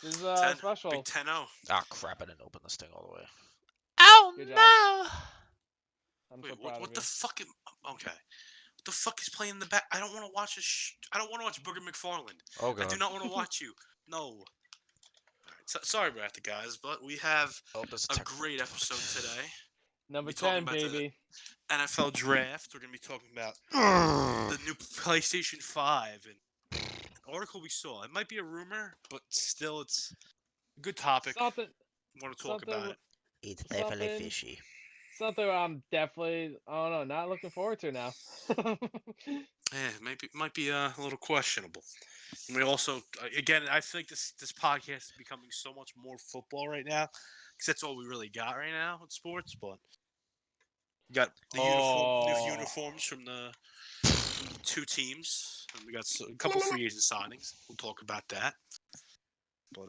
This is 10, special. big 10-0. Ah, crap! I didn't open this thing all the way. Oh Good job. no! I'm Wait, so proud what of the you. fuck? Okay. What the fuck is playing in the back? I don't want to watch this. I don't want to watch Booger McFarland. Oh I do god. not want to watch you. No. All right, sorry about that, guys, but we have Oh, there's a technical great episode today. Number We'll be talking 10, about baby. the NFL draft. We're gonna be talking about the new PlayStation 5 and an article we saw. It might be a rumor, but still, it's a good topic. Something, I want to talk about something, it. It's definitely something, fishy. something. I'm definitely, I don't know, not looking forward to now. Yeah, maybe might be a little questionable. And we also, again, I feel like this podcast is becoming so much more football right now, because that's all we really got right now in sports. But we got the new Oh. uniforms from the two teams, and we got a couple free agent signings. We'll talk about that. But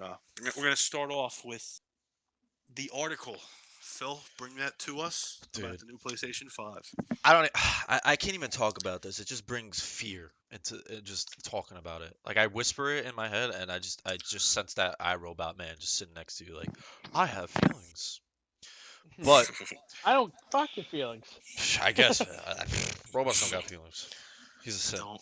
we're gonna start off with the article. Phil, bring that to us about Dude. the new PlayStation 5. I don't. I can't even talk about this. It just brings fear into just talking about it. Like I whisper it in my head, and I just sense that iRobot man just sitting next to you, like I have feelings. But I don't fuck your feelings. I guess robots don't got feelings. He's a I simp. don't.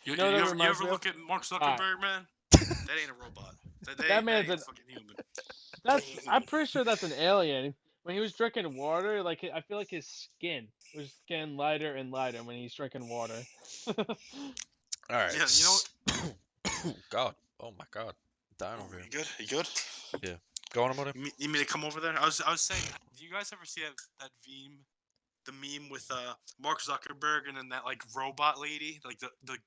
You know what that You reminds ever me of? look at Mark Alright. Zuckerberg, man? That ain't a robot. That That man's ain't an. a fucking human. I'm pretty sure that's an alien. When he was drinking water, like I feel like his skin was getting lighter and lighter when he's drinking water. All right. Yeah, you know. God. Oh my God. I'm dying over here. You good? You good? Yeah. Go on about it. You mean to come over there? I was saying, do you guys ever see that meme? The meme with Mark Zuckerberg and then that like robot lady, like the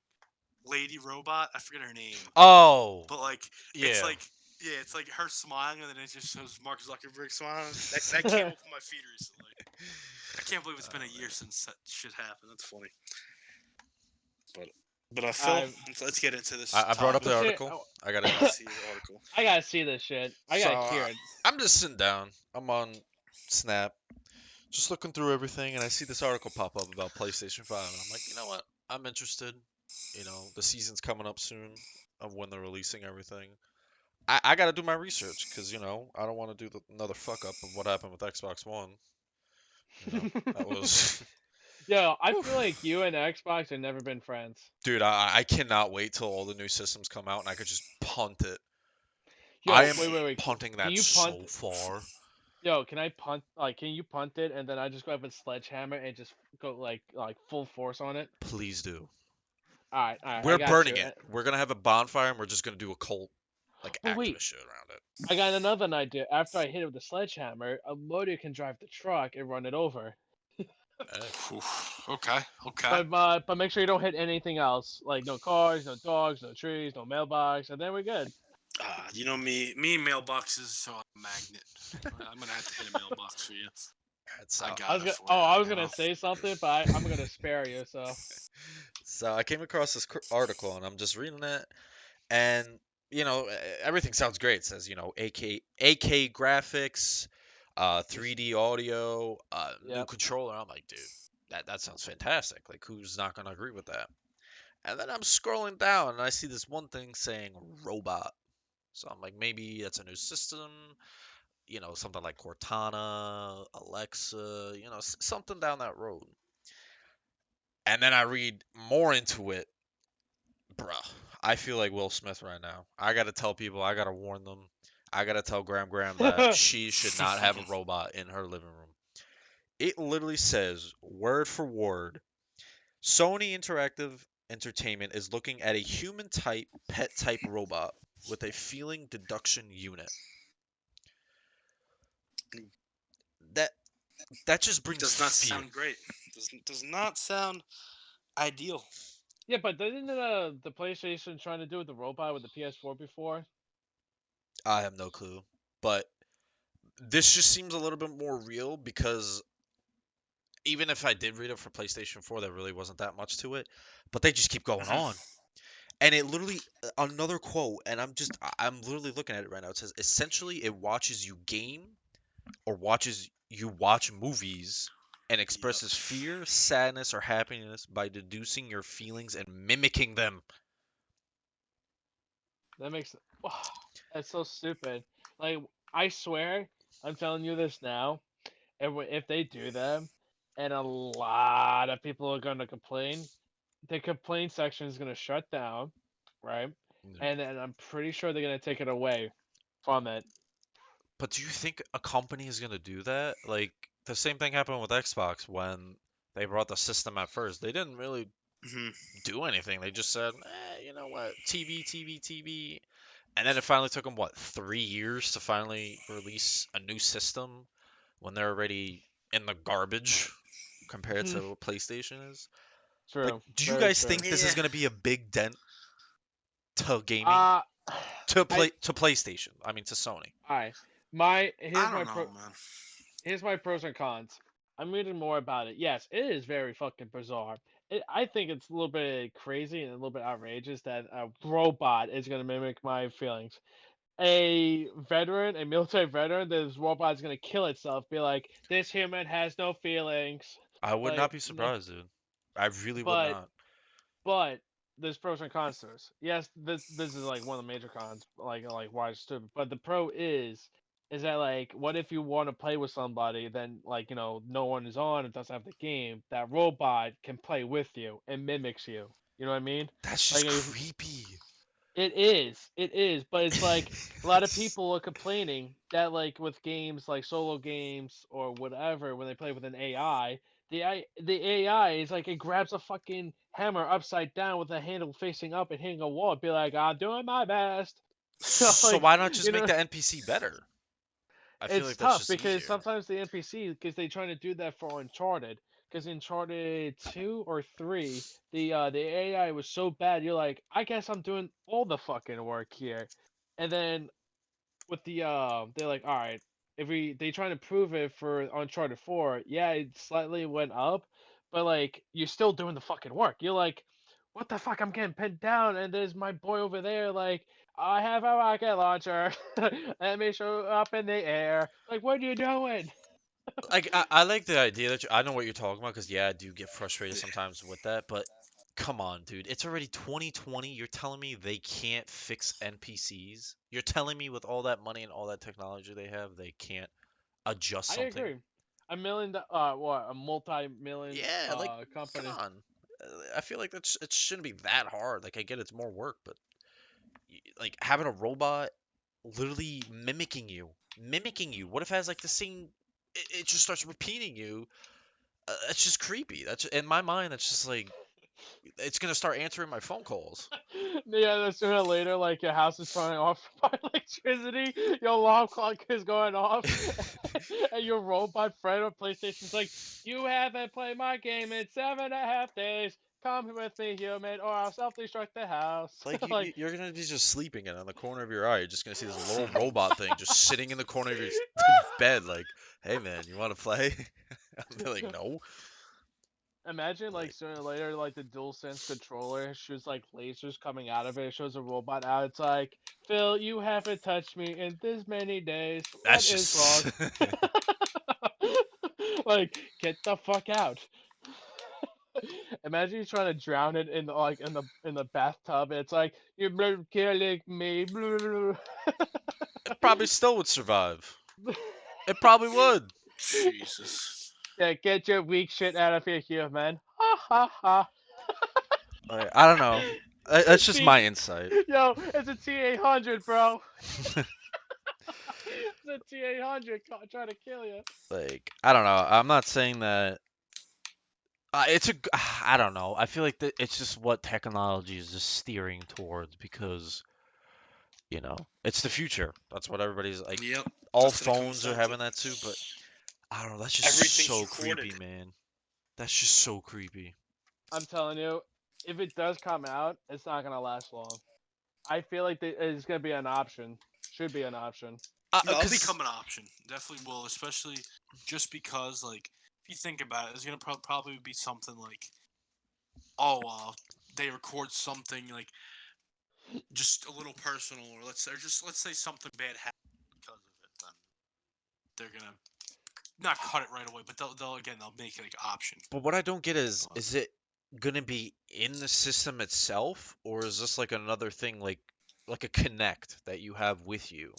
lady robot. I forget her name, Oh. but like Yeah. it's like her smiling and then it just shows Mark Zuckerberg smiling. That came up on my feed recently. I can't believe it's been a year since that shit happened. That's funny. But Phil, let's get into this. I brought up the Shit, article. I gotta see the article. I gotta see this shit. I So gotta hear it. I'm just sitting down. I'm on Snap, just looking through everything, and I see this article pop up about PlayStation 5, and I'm like, you know what? I'm interested. You know, the season's coming up soon of when they're releasing everything. I got to do my research because you know I don't want to do another fuck up of what happened with Xbox One. You know, that was. Yo, I feel like you and Xbox have never been friends. Dude, I cannot wait till all the new systems come out and I could just punt it. Yo, I am wait. punting Can that you so punt? far. Yo, can I punt? Like, can you punt it and then I just go up with sledgehammer and just go like full force on it? Please do. All right, We're I got burning you. it. We're gonna have a bonfire and we're just gonna do a cult like But wait, activist shit around it. I got another idea. After I hit it with the sledgehammer, a motor can drive the truck and run it over. Hey. Okay. But make sure you don't hit anything else, like no cars, no dogs, no trees, no mailbox, and then we're good. You know me and mailboxes are a magnet. I'm gonna have to hit a mailbox for you. That's I how. got it for you. I was you know? gonna say something, but I'm gonna spare you. So So I came across this article and I'm just reading it, and you know everything sounds great. It says you know AK graphics, 3D audio, new yep. controller. I'm like, dude, that sounds fantastic. Like, who's not gonna agree with that? And then I'm scrolling down and I see this one thing saying robot. So I'm like, maybe that's a new system, you know, something like Cortana, Alexa, you know, something down that road. And then I read more into it, bruh. I feel like Will Smith right now. I gotta tell people, I gotta warn them, I gotta tell Graham that she should not have a robot in her living room. It literally says, word for word, Sony Interactive Entertainment is looking at a human type, pet type robot with a feeling deduction unit. That that just brings Does not fear. sound great. Does not sound ideal. Yeah, but didn't the PlayStation trying to do with the robot with the PS4 before? I have no clue, but this just seems a little bit more real because even if I did read it for PlayStation 4, there really wasn't that much to it. But they just keep going on. And it literally another quote, and I'm literally looking at it right now. It says essentially it watches you game or watches you watch movies and expresses fear, sadness, or happiness by deducing your feelings and mimicking them. That makes That's so stupid. Like, I swear, I'm telling you this now. If they do that, and a lot of people are going to complain, the complaint section is going to shut down, right? Yeah. And then I'm pretty sure they're going to take it away from it. But do you think a company is gonna do that? Like the same thing happened with Xbox when they brought the system at first. They didn't really Hmm. do anything. They just said, you know what, TV, TV, TV. And then it finally took them, what, 3 years to finally release a new system when they're already in the garbage compared to what PlayStation is. Like, True. do you Very guys true. think this is Yeah. gonna be a big dent to gaming? Uh I To PlayStation. I mean to Sony. alright. My I don't know, man. here's my pros and cons. I'm reading more about it. Yes, it is very fucking bizarre. I think it's a little bit crazy and a little bit outrageous that a robot is going to mimic my feelings. A veteran, a military veteran, this robot's going to kill itself, be like, this human has no feelings. I would not Like, be no, surprised, dude. I really would but not. but there's pros and cons to this. Yes, this is like one of the major cons, like why it's stupid. But the pro is that like, what if you want to play with somebody, then like no one is on, it doesn't have the game. That robot can play with you and mimics you. You know what I mean? That's just Like creepy. it is, but it's like a lot of people are complaining that like with games like solo games or whatever, when they play with an AI, the AI is like it grabs a fucking hammer upside down with the handle facing up and hitting a wall, be like, I'm doing my best. So Like, why not just you make know, the NPC better? I feel it's like that's tough just because easier. sometimes the NPC, because they trying to do that for Uncharted, because Uncharted 2 or 3, the AI was so bad, you're like, I guess I'm doing all the fucking work here. And then with they're like, all right, if they try to prove it for Uncharted 4, yeah, it slightly went up, but like you're still doing the fucking work. You're like, what the fuck? I'm getting pinned down, and there's my boy over there. Like, I have a rocket launcher. Let me show up in the air. Like, what are you doing? Like I like the idea that I know what you're talking about because yeah, I do get frustrated Yeah. sometimes with that, but come on, dude. It's already 2020. You're telling me they can't fix NPCs? You're telling me with all that money and all that technology they have, they can't adjust I something? agree. What, a multi-million Yeah, like come company. on. I feel like it shouldn't be that hard. Like I get it's more work, but like having a robot literally mimicking you. What if it has like the same? It just starts repeating you. That's just creepy. That's in my mind. That's just like it's gonna start answering my phone calls. Yeah, then sooner or later, like your house is turning off by electricity, your alarm clock is going off, and your robot friend or PlayStation's like, "You haven't played my game in 7.5 days. Come with me, human, or I'll self-destruct the house." Like Like, you're gonna be just sleeping and on the corner of your eye, you're just gonna see this little robot thing just sitting in the corner of your bed. Like, hey man, you want to play? I'm like, no. imagine like Like, sooner or later, like the DualSense controller shoots like lasers coming out of it. It shows a robot out. It's like, Phil, you haven't touched me in this many days. What that's is wrong? just. Like, get the fuck out. Imagine you trying to drown it in in the bathtub. It's like you're killing me. It probably still would survive. It probably would. Jesus. Yeah, get your weak shit out of here, human. Ha ha ha. Like, I don't know. That's just T, my insight. yo, it's a T800, bro. It's a T800 trying to kill you. Like, I don't know. I'm not saying that. It's a. I don't know. I feel like it's just what technology is just steering towards because it's the future. That's what everybody's like. Yep. All That's what it comes phones are down to. having that too, but I don't know. That's just Everything's so recorded. creepy, man. That's just so creepy. I'm telling you, if it does come out, it's not gonna last long. I feel like it's gonna be an option. Should be an option. No, it'll Cause become an option. Definitely will, especially just because, like, if you think about it, it's gonna probably be something like, oh, they record something like just a little personal, or let's say something bad happened because of it. Then they're gonna not cut it right away, but they'll make it like option. but what I don't get is it gonna be in the system itself, or is this like another thing like like a connect that you have with you.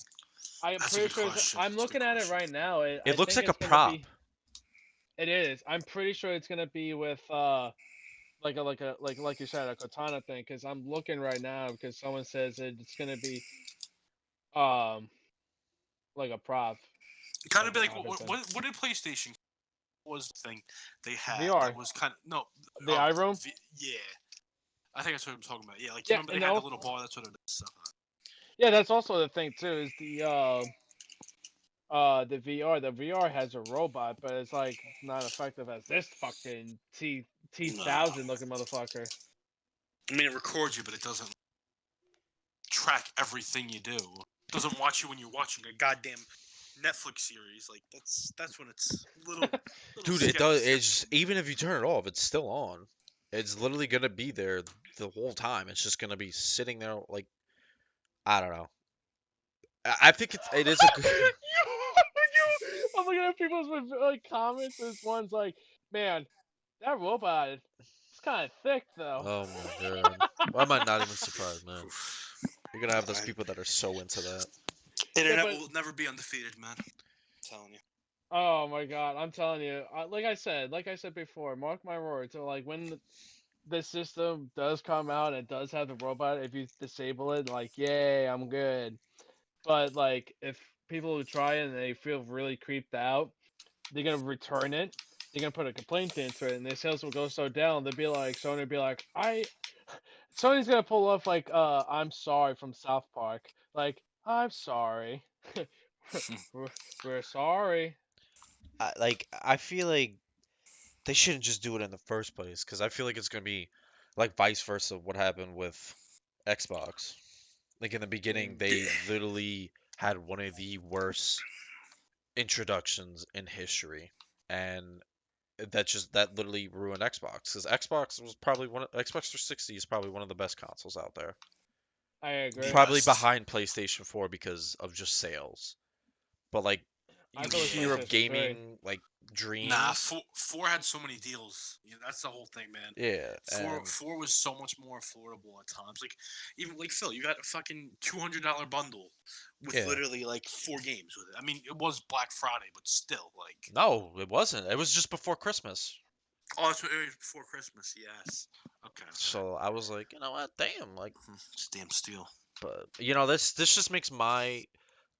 I am That's a pretty good sure question. I'm That's a good looking at it question. right now. I It looks think like a it's gonna prop. be. It is. I'm pretty sure it's gonna be with like you said, a katana thing. Because I'm looking right now because someone says it's gonna be um like a prop, Kind like of be an like opposite what did PlayStation was the thing they had that VR. was kind of no The iRoom. yeah. I think that's what I'm talking about. Yeah, like you Yeah, remember they and had the also little bar. That's what it is. yeah, that's also the thing too. Is the VR. The VR has a robot, but it's like not effective as this fucking No, T1000 looking motherfucker. I mean it records you, but it doesn't track everything you do. It doesn't watch you when you're watching a goddamn Netflix series. Like that's when it's little Dude, it does. sketchy. It's even if you turn it off, it's still on. It's literally gonna be there the whole time. It's just gonna be sitting there like I don't know. I think it is a good. I'm looking at people's like comments. This one's like, man, that robot is it's kind of thick though. Oh my god. Why am I not even surprised, man? Oof. You're gonna have those Alright. people that are so into that. Yeah, Internet but will never be undefeated, man. I'm telling you. oh my god, I'm telling you, like I said before, mark my words. So like when the system does come out and it does have the robot, if you disable it, like yay, I'm good. But like if people who try it and they feel really creeped out, they're gonna return it. They're gonna put a complaint into it, and their sales will go so down. They'll be like, Sony will be like, Sony's gonna pull off like, I'm sorry from South Park, like, I'm sorry, we're, we're sorry. I feel like they shouldn't just do it in the first place because I feel like it's gonna be like vice versa what happened with Xbox. Like in the beginning, Mm. they literally had one of the worst introductions in history, and that literally ruined Xbox because Xbox was probably Xbox 360 is probably one of the best consoles out there. I agree. Probably Yes. behind PlayStation 4 because of just sales. But like I you thought it was hear Yeah. of PlayStation 3. gaming like Nah, dreams. four had so many deals. Yeah, that's the whole thing, man. Yeah, Four and four was so much more affordable at times. Like even like Phil, you got a fucking $200 bundle with yeah. literally like 4 games with it. I mean, it was Black Friday, but still, like No, it wasn't. It was just before Christmas. oh, that's what it was before Christmas. Yes. Okay. Okay. So I was like, you know what? Damn, like It's damn steal. but this just makes my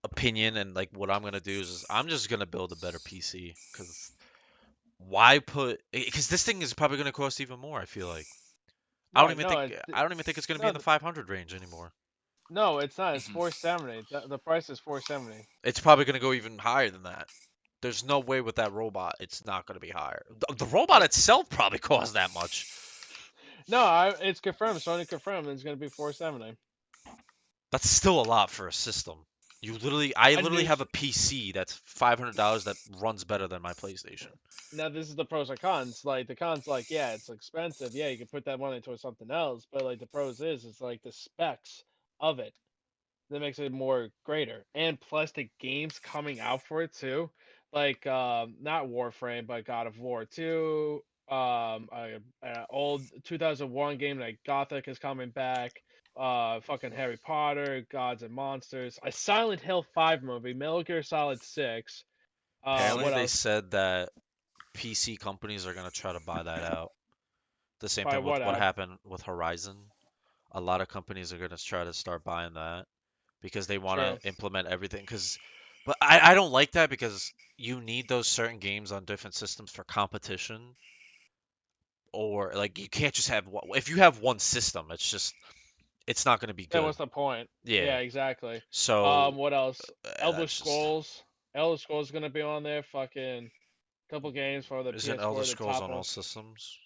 opinion and like what I'm gonna do is I'm just gonna build a better PC because why put because this thing is probably gonna cost even more. I feel like Right? No, I don't even think it's gonna be no, in the 500 range anymore. no, it's not. It's Mhm. 470. The price is 470. It's probably gonna go even higher than that. There's no way with that robot it's not gonna be higher. The robot I itself probably costs that much. no, it's confirmed. Sony confirmed it's gonna be 470. That's still a lot for a system. I A literally new have a PC that's $500 that runs better than my PlayStation. Now this is the pros and cons. Like the cons, like yeah, it's expensive. Yeah, you can put that money towards something else. But like the pros is, it's like the specs of it that makes it more greater. And plus the games coming out for it too, like not Warframe, but God of War 2. Old 2001 game like Gothic is coming back. Fucking Harry Potter, Gods and Monsters, a Silent Hill 5 movie, Metal Gear Solid 6. Apparently, What they else? said that PC companies are going to try to buy that out. The same By thing with what what out? happened with Horizon. A lot of companies are going to try to start buying that because they want True. to implement everything. But I don't like that because you need those certain games on different systems for competition, or like you can't just have one. If you have one system, it's not going to be Yeah, good. what's the point? Yeah. Yeah, exactly. So What else? Elder that's just Scrolls. Elder Scrolls gonna be on there. Fucking couple games for the isn't Elder PS4, the Scrolls top on all of. systems?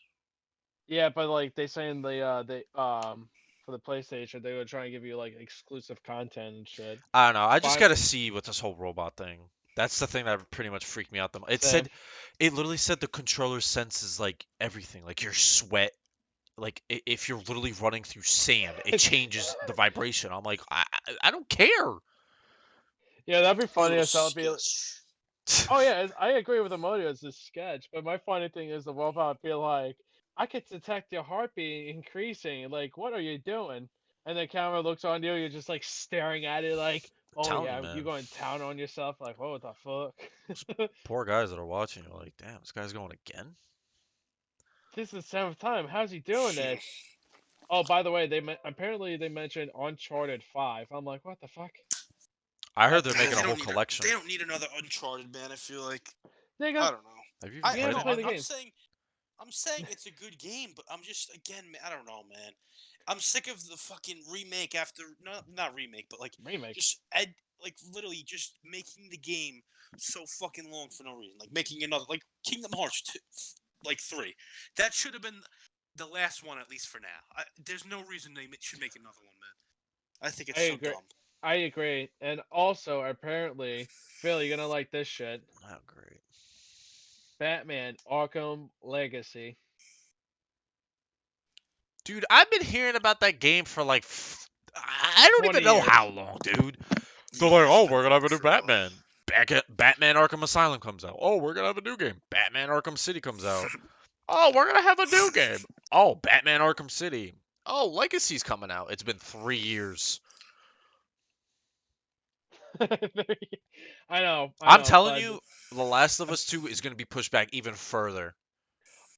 Yeah, but like they saying they for the PlayStation they would try and give you like exclusive content and shit. I don't know. I just Fine. gotta see with this whole robot thing. That's the thing that pretty much freaked me out the most. Same. It literally said the controller senses like everything, like your sweat, like if you're literally running through sand, it changes the vibration. I'm like, I don't care. Yeah, that'd be A funny little as hell. Be sketch. oh yeah, I agree with Emodio. It's a sketch, but my funny thing is the robot be like, I could detect your heartbeat increasing. Like, what are you doing? and the camera looks on you, you're just like staring at it, like, oh telling you, yeah, you man. going down on yourself, like, what the fuck? Poor guys that are watching are like, damn, this guy's going again. This is the seventh time. How's he doing this? Oh, by the way, apparently they mentioned Uncharted 5. I'm like, what the fuck? I heard That's they're cool. making They a whole don't need collection. they don't need another Uncharted, man. I feel like Nigga, I don't know. Have you even I you played never it? played the I'm games. saying it's a good game, but I'm just again, I don't know, man. I'm sick of the fucking remake after not remake, but like Remake. just like literally just making the game so fucking long for no reason. Like making another like Kingdom Hearts 2, like 3. That should have been the last one at least for now. There's no reason they should make another one, man. I think I it's so agree. dumb. I agree. And also, apparently, Phil, you're gonna like this shit. Oh, great. Batman Arkham Legacy. Dude, I've been hearing about that game for like, I don't 20 even know years. how long, dude. They're like, Yeah, it's oh, been we're gonna have a around new for a while. Batman. Batman Arkham Asylum comes out. Oh, we're gonna have a new game. Batman Arkham City comes out. Oh, we're gonna have a new game. Oh, Batman Arkham City. Oh, Legacy's coming out. It's been 3 years. I I'm know, telling but you, The Last of Us 2 is gonna be pushed back even further.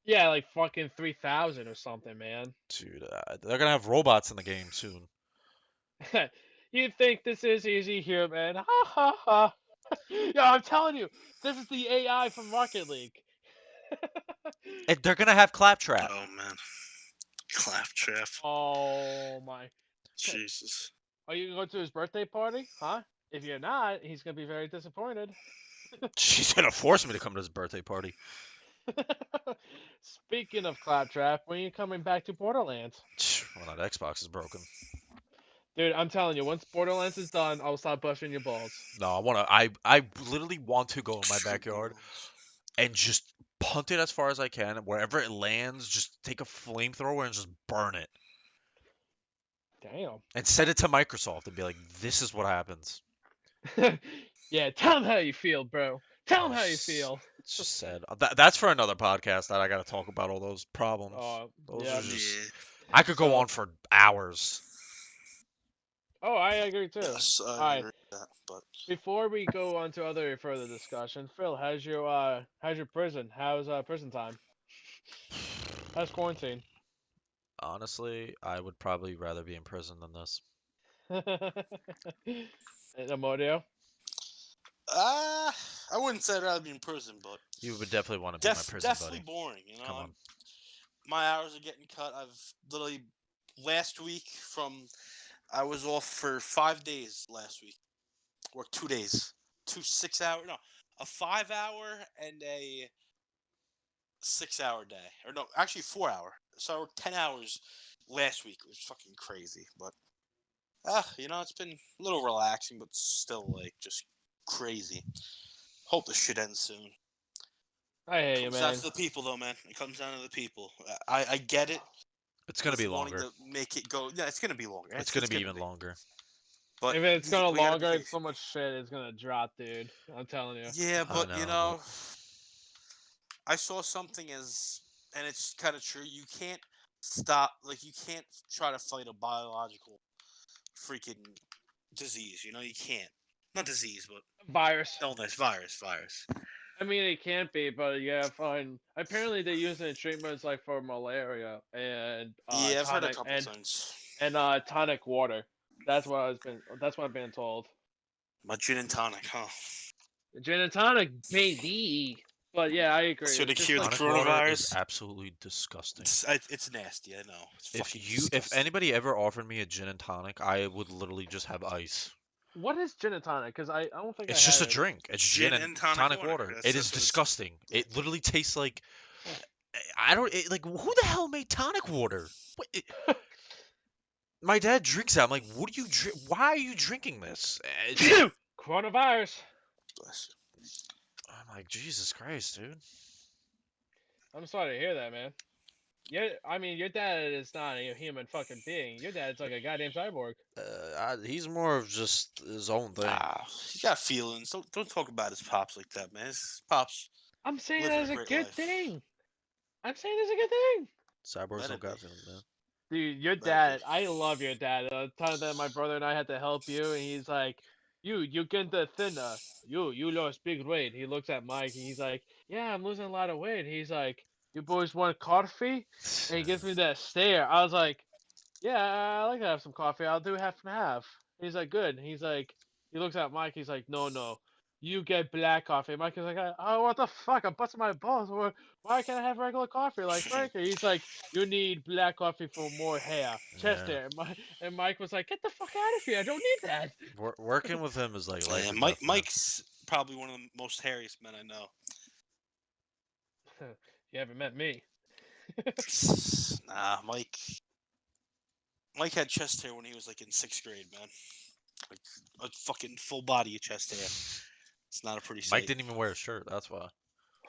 yeah, like fucking 3,000 or something, man. Dude, they're gonna have robots in the game soon. You think this is easy here, man? Ha ha ha. Yeah, I'm telling you, this is the AI from Rocket League. And they're gonna have Claptrap. Oh man, Claptrap. Oh my. Jesus. Are you going to his birthday party? Huh? If you're not, he's gonna be very disappointed. She's gonna force me to come to his birthday party. Speaking of Claptrap, when are you coming back to Borderlands? Well, that Xbox is broken. Dude, I'm telling you, once Borderlands is done, I'll stop busting your balls. No, I literally want to go in my True backyard Borderlands. and just punt it as far as I can. Wherever it lands, just take a flamethrower and just burn it. Damn. And send it to Microsoft and be like, this is what happens. Yeah, tell him how you feel, bro. Tell him Oh, how you feel. it's just sad. That's for another podcast that I gotta talk about all those problems. Those are Yeah. just. Yeah. I could go So, on for hours. oh, I agree too. Yes, I All right. agree with that. But Before we go on to other further discussion, Phil, how's your prison? How's prison time? How's quarantine? Honestly, I would probably rather be in prison than this. And Amodio? I wouldn't say I'd rather be in prison, but You would definitely want to be my prison definitely buddy. boring. You know, Come on. my hours are getting cut. I've literally last week I was off for 5 days last week, or 2 days, 2 6 hour, no, a 5 hour and a 6 hour day, or no, actually 4 hour. So I worked 10 hours last week. It was fucking crazy, but it's been a little relaxing, but still like just crazy. Hope this shit ends soon. I hear you, Comes down man. to the people, though, man. It comes down to the people. I get it. It's gonna With be wanting longer. to make it go. Yeah, it's gonna be longer. It's gonna be even longer. But If it's gonna we gotta be longer, patient. so much shit is gonna drop, dude. I'm telling you. Yeah, I but know, I saw something and it's kind of true. You can't stop. Like you can't try to fight a biological freaking disease. You can't. Not disease, but Virus. illness, virus. I mean, it can't be, but yeah, fine. Apparently, they're using treatments like for malaria and Yeah, I've heard a tonic couple things. and tonic water. That's what I've been told. My gin and tonic, huh? Gin and tonic, baby. But yeah, I agree. So to It's just cure the like Tonic water is coronavirus, absolutely disgusting. it's nasty. I know. It's fucking If disgusting. anybody ever offered me a gin and tonic, I would literally just have ice. what is gin and tonic? Because I don't think It's I just had a it. drink. It's Gin gin and and tonic water. water. That's It is what it's. disgusting. It literally tastes like I don't like who the hell made tonic water? My dad drinks that. I'm like, what do you drink? Why are you drinking this? Coronavirus. Bless I'm like, Jesus Christ, dude. I'm sorry to hear that, man. I mean, your dad is not a human fucking being. Your dad's like a goddamn cyborg. He's more of just his own you. thing. Nah, he got feelings. Don't talk about his pops like that, man. His pops I'm saying living that as a a great good life. thing. I'm saying it's a good thing. Cyborgs Let don't it be. got feelings, man. Dude, your Very good. dad, I love your dad. The time that my brother and I had to help you, and he's like, you getting thinner. You lost big weight. He looks at Mike, and he's like, yeah, I'm losing a lot of weight. He's like, you boys want coffee? And he gives me that stare. I was like, yeah, I like to have some coffee. I'll do half and half. He's like, good. He's like, he looks at Mike. He's like, no, no, you get black coffee. Mike is like, oh, what the fuck? I'm busting my balls. Why can't I have regular coffee like Frankie? He's like, you need black coffee for more hair, chest Yeah. hair. And Mike was like, get the fuck out of here. I don't need that. Working with him is like life Yeah, or death, man. Mike's probably one of the most hairiest men I know. You haven't met me. Nah, Mike had chest hair when he was like in 6th grade, man. Like a fucking full body of chest hair. It's not a pretty Mike sight. didn't even wear a shirt. That's why.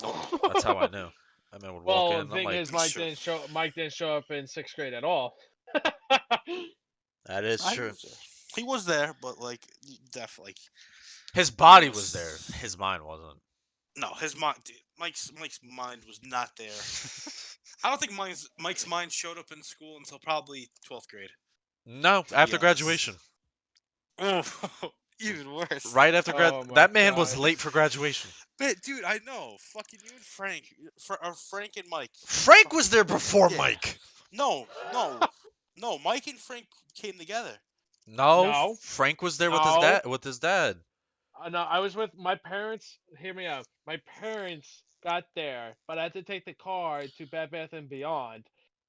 Nope. That's how I knew. That man would walk Well, in. the I'm thing like, is, Mike Sure. didn't show. Mike didn't show up in 6th grade at all. that is I true. was there. He was there, but like definitely His body Yes. was there. His mind wasn't. no. His mind, Mike's mind was not there. I don't think Mike's mind showed up in school until probably 12th grade. No, be after honest. graduation. Oh, even worse. Right after Oh my that man was God. late for graduation. But dude, I know. Fucking you and Frank, Frank and Mike. Frank was there before Yeah. Mike. No. Mike and Frank came together. No, No. Frank was there with his No. dad. With his dad. No, I was with my parents. Hear me out. My parents got there, but I had to take the car to Bed Bath and Beyond,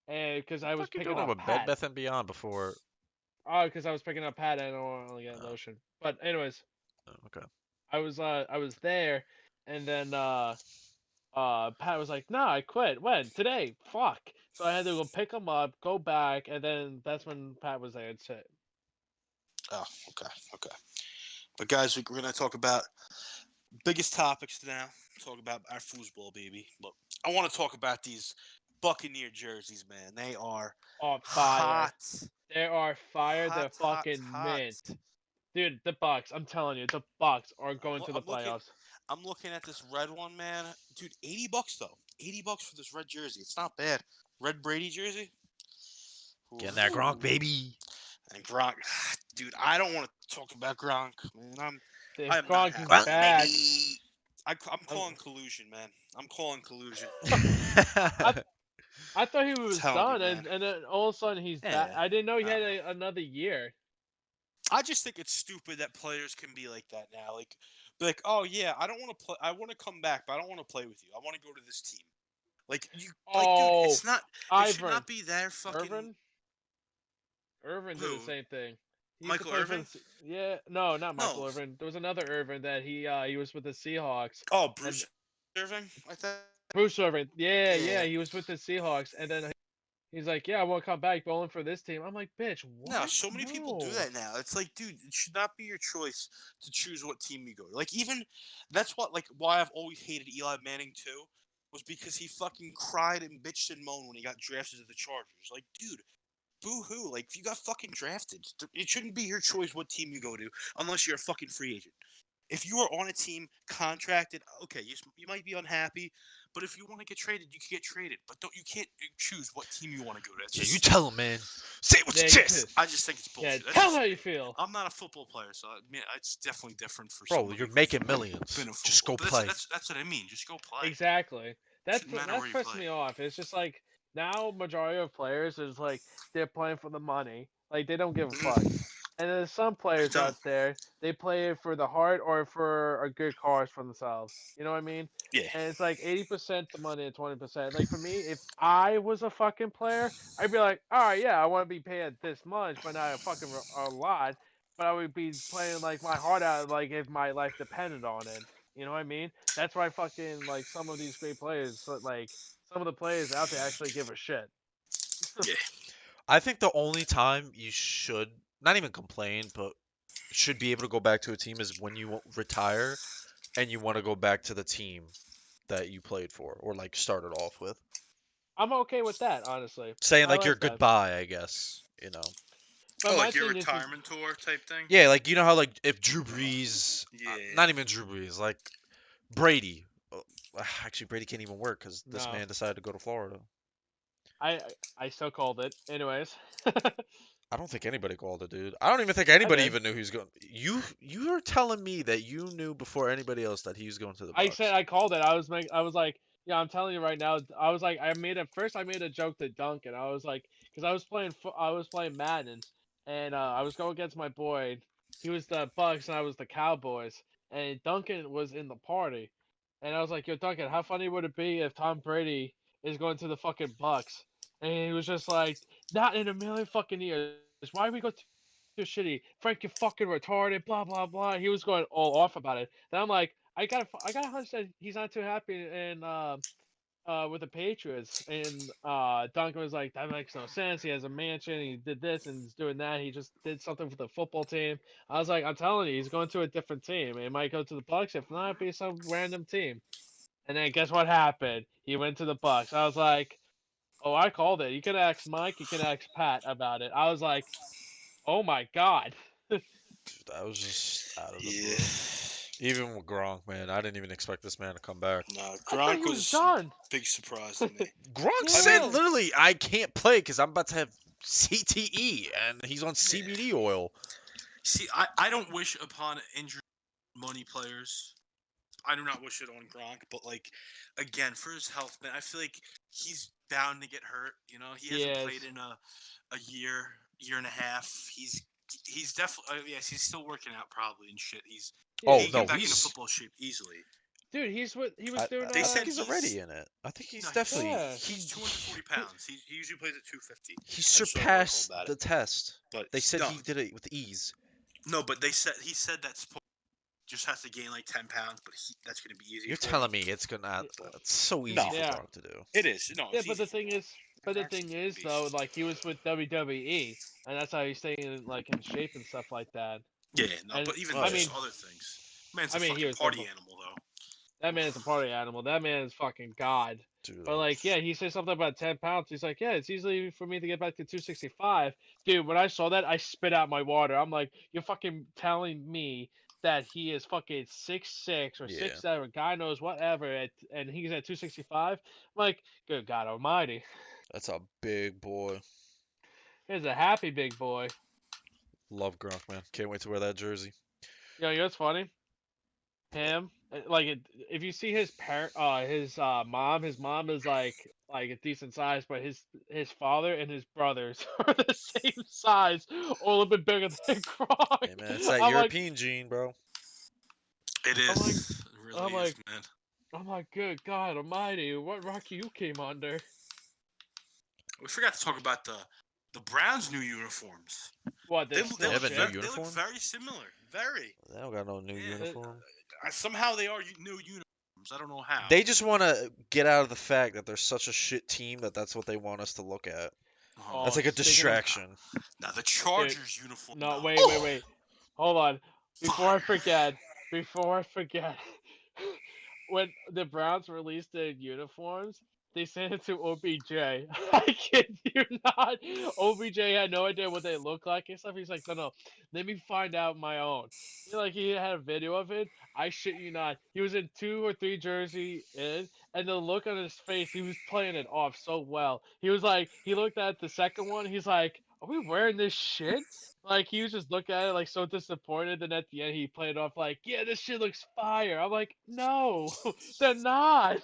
and because I was What you picking doing up with Bed Pat. Bath and Beyond before? Oh, because I was picking up Pat and I don't want to get Oh. lotion. But anyways, Oh, okay. I was there, and then Pat was like, "Nah, I quit. When? Today? Fuck." So I had to go pick him up, go back, and then that's when Pat was there. It's it. Oh, okay. But guys, we're gonna talk about biggest topics now. Talk about our foosball, baby. But I want to talk about these Buccaneer jerseys, man. They are On fire. hot. They are fire. They're Hot, fucking hot. mint. Dude, the Bucks. I'm telling you, the Bucks are going to the I'm looking. playoffs. I'm looking at this red one, man. Dude, $80 though. $80 for this red jersey. It's not bad. Red Brady jersey. Getting that Gronk, Ooh. baby. And Gronk, dude. I don't want to talk about Gronk, man. The I am not Gronk is happy. back. I'm calling collusion, man. I'm calling collusion. I thought he was telling you, done, and, man. and then all of a sudden he's back. Yeah. I didn't know he had Uh, another year. I just think it's stupid that players can be like that now. Like, be like, oh yeah, I don't want to play. I want to come back, but I don't want to play with you. I want to go to this team. Like you, like dude, Oh, it's not. It should Ivan. not be their fucking. Irvin did the Who? same thing. He used to Michael play for Irvin? yeah, no, not Michael No. Irvin. There was another Irvin that he was with the Seahawks. Oh, Bruce Irving. I thought. Bruce Irvin. Yeah, Yeah. he was with the Seahawks, and then he's like, "Yeah, I want to come back, bowling for this team." I'm like, "Bitch, what?" No, so many people do No. that now. It's like, dude, it should not be your choice to choose what team you go to. Like, even that's what, like, why I've always hated Eli Manning too, was because he fucking cried and bitched and moaned when he got drafted to the Chargers. Like, dude, boo hoo. Like, you got fucking drafted. It shouldn't be your choice what team you go to unless you're a fucking free agent. If you are on a team contracted, okay, you might be unhappy, but if you want to get traded, you can get traded. But you can't choose what team you want to go to. It's Yeah, just, you tell him, man. Say it with your Yeah, chest. I just think it's Yeah, bullshit. That's tell him just how you me. feel. I'm not a football player, so I mean, it's definitely different for Bro, somebody you're who's making millions. been in Just go football. But play. That's what I mean. Just go play. Exactly. That's Shouldn't matter where you pissed play. me off. It's just like now majority of players is like they're playing for the money. Like they don't give a fuck. And then some players don't. out there, they play it for the heart or for a good cause for themselves. You know what I mean? Yeah. And it's like 80% the money and 20%. Like for me, if I was a fucking player, I'd be like, all right, yeah, I want to be paid this much, but not a fucking a lot. But I would be playing like my heart out, like if my life depended on it. You know what I mean? That's why fucking like some of these great players, like some of the players out there actually give a shit. Yeah. I think the only time you should not even complain, but should be able to go back to a team is when you retire and you want to go back to the team that you played for or like started off with. I'm okay with that, honestly. Saying I like your like that. goodbye, I guess, you know. But Oh, my like your thing is, retirement tour type thing. Yeah, like you know how like if Drew Brees, Yeah. not even Drew Brees, like Brady. Actually, Brady can't even work because this No. man decided to go to Florida. I I still called it. Anyways. I don't think anybody called it, dude. I don't even think I anybody did. even knew he was going. You are telling me that you knew before anybody else that he was going to the I said Bucks. I called it. I was like, yeah, I'm telling you right now. I was like, I made a joke to Duncan. I was like, because I was playing Madden, and I was going against my boy. He was the Bucks and I was the Cowboys, and Duncan was in the party, and I was like, yo, Duncan, how funny would it be if Tom Brady is going to the fucking Bucks? And he was just like, not in a million fucking years. Why we go too shitty? Frank, you fucking retarded. Blah blah blah. He was going all off about it. Then I'm like. I got a hunch that he's not too happy in with the Patriots. And Duncan was like, that makes no sense. He has a mansion. He did this and he's doing that. He just did something for the football team. I was like, I'm telling you, he's going to a different team. It might go to the Bucks. If not, it'd be some random team. And then guess what happened? He went to the Bucks. I was like, oh, I called it. You can ask Mike. You can ask Pat about it. I was like, oh my god. Dude, that was just out of the Yeah. blue. Even with Gronk, man, I didn't even expect this man to come back. No, I thought Gronk he was was done. big surprise to me. Gronk Yeah. said literally, "I can't play because I'm about to have CTE and he's on CBD oil." See, I don't wish upon injured money players. I do not wish it on Gronk, but like again, for his health, man, I feel like he's bound to get hurt. You know, he hasn't Yes. played in a year and a half. He's definitely yes, he's still working out probably and shit. Oh He can no, get back into he's. football shape easily. Dude, he was doing. They I think said he's he's already in it. I think he's no, definitely Yeah. he's 240 pounds. He usually plays at 250. he I saw an article surpassed about the it. test. But They said no, he did it with ease. no, but he said that's just has to gain like 10 pounds, but that's going to be easy. You're for telling him. me it's gonna. It's so easy No. for Yeah. Gronk to do. It is. No, Yeah, it's but easy the for thing him. is, but the Gronk's thing a is beast. though, like he was with WWE, and that's how he's staying like in shape and stuff like that. Yeah, no, And but even Oh, there's I mean, other things. Man's I a mean, he fucking was party double. animal, though. That man is a party animal. That man is fucking god. dude, But like, yeah, he said something about 10 pounds. He's like, yeah, it's easy for me to get back to 265. Dude, when I saw that, I spit out my water. I'm like, you're fucking telling me that he is fucking 6'6" or yeah, 6'7", God knows whatever, and he's at 265. I'm like, good God Almighty, that's a big boy. he's a happy big boy. Love Gronk, man. Can't wait to wear that jersey. You know what's funny? Him, like, if you see his mom is like a decent size, but his father and his brothers are the same size, or a little bit bigger than Gronk. Hey, man, it's that I'm like, European gene, bro. It I'm like, is. It really I'm is, like, man. I'm like, good God Almighty, what rocky you came under? We forgot to talk about the Browns' new uniforms. What? They, They're they They still have look a new shit. they look uniform? very similar. Very. They don't got no new Yeah. uniform. Somehow they are new uniforms. I don't know how. They just want to get out of the fact that they're such a shit team that's what they want us to look at. Oh, That's Oh, like a speaking of, distraction. now the dude, Chargers uniform no, though. wait, hold on, Fire. before I forget, when the Browns released their uniforms, they sent it to OBJ. I kid you not. OBJ had no idea what they look like and stuff. He's like, no, let me find out my own. He had a video of it. I shit you not. He was in 2 or 3 jersey in, and the look on his face, he was playing it off so well. He was like, he looked at the second one. He's like, are we wearing this shit? Like he was just looking at it like so disappointed, and at the end he played it off like, "Yeah, this shit looks fire." I'm like, "No, they're not."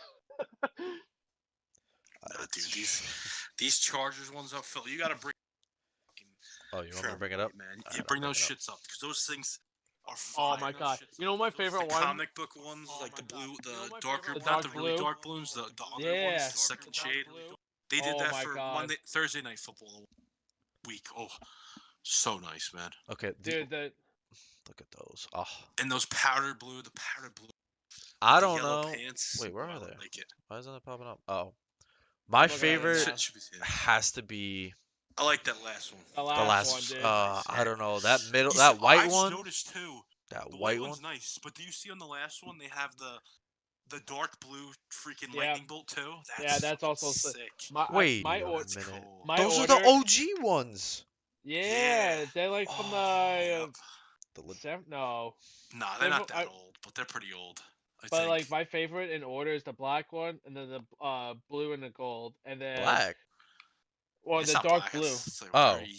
Nah, dude, It's- these Chargers ones up, Phil. You gotta bring. Oh, you want me to bring it up? man. Alright, Yeah, I'll bring bring those it up. shits up because those things are Oh fire. my Those god! shits You know up. my The favorite one? comic book ones, like the blue, the darker, The not the dark really blue. dark balloons, the other Yeah. ones, the second shade. They did Oh that my for god, Thursday night football week. Oh, so nice, man. Okay, dude, look at those. Oh, And those powder blue, the powder blue, I with the don't yellow know. pants. Wait, where Oh, I are they? like it. Why isn't it popping up? Oh, my I'm looking at it favorite now. Yeah. has to be I like that last one. The the last one, last. dude. I don't know that middle, You see, that white I just one. noticed too. That The white white one. one's nice, but do you see on the last one they have the dark blue freaking Yeah. lightning bolt too? Yeah, that's fucking also sick. Wait my a order. That's minute. cool. My Those are the order. OG ones. Yeah, they're like from the Yep. The li- no. Nah, they're They're not fro- that old, but they're pretty old. I But think. like my favorite in order is the black one, and then the blue and the gold, and then black. Well, It's the not dark black. blue. It's like Oh, very.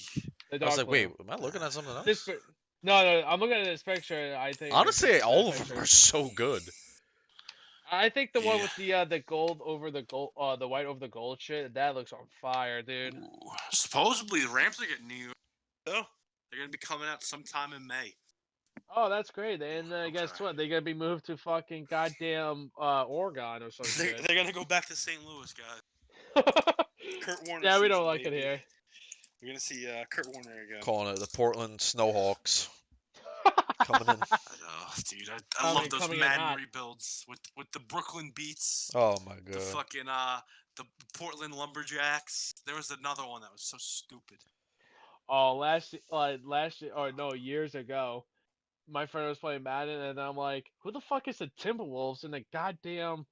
The I was dark like, wait, blue. am I looking at something This. else? No, no, I'm looking at this picture. I think it's just Honestly, a bad all of them picture. are so good. I think the one Yeah. with the gold over the gold, the white over the gold shit, that looks on fire, dude. Ooh. Supposedly the Rams are getting new. Oh, they're gonna be coming out sometime in May. Oh, that's great. And guess Okay. what? They're gonna be moved to fucking goddamn Oregon or some They're, shit. they're gonna go back to St. Louis, guys. Kurt Warner Yeah, we don't season, like it baby. here. We're gonna see Kurt Warner again. Calling it the Portland Snowhawks coming in. Dude, I love those coming in Madden hot. rebuilds with the Brooklyn Beats, Oh my the god. fucking the Portland Lumberjacks. There was another one that was so stupid. Oh, last year, or no, years ago, my friend was playing Madden, and I'm like, who the fuck is the Timberwolves in the goddamn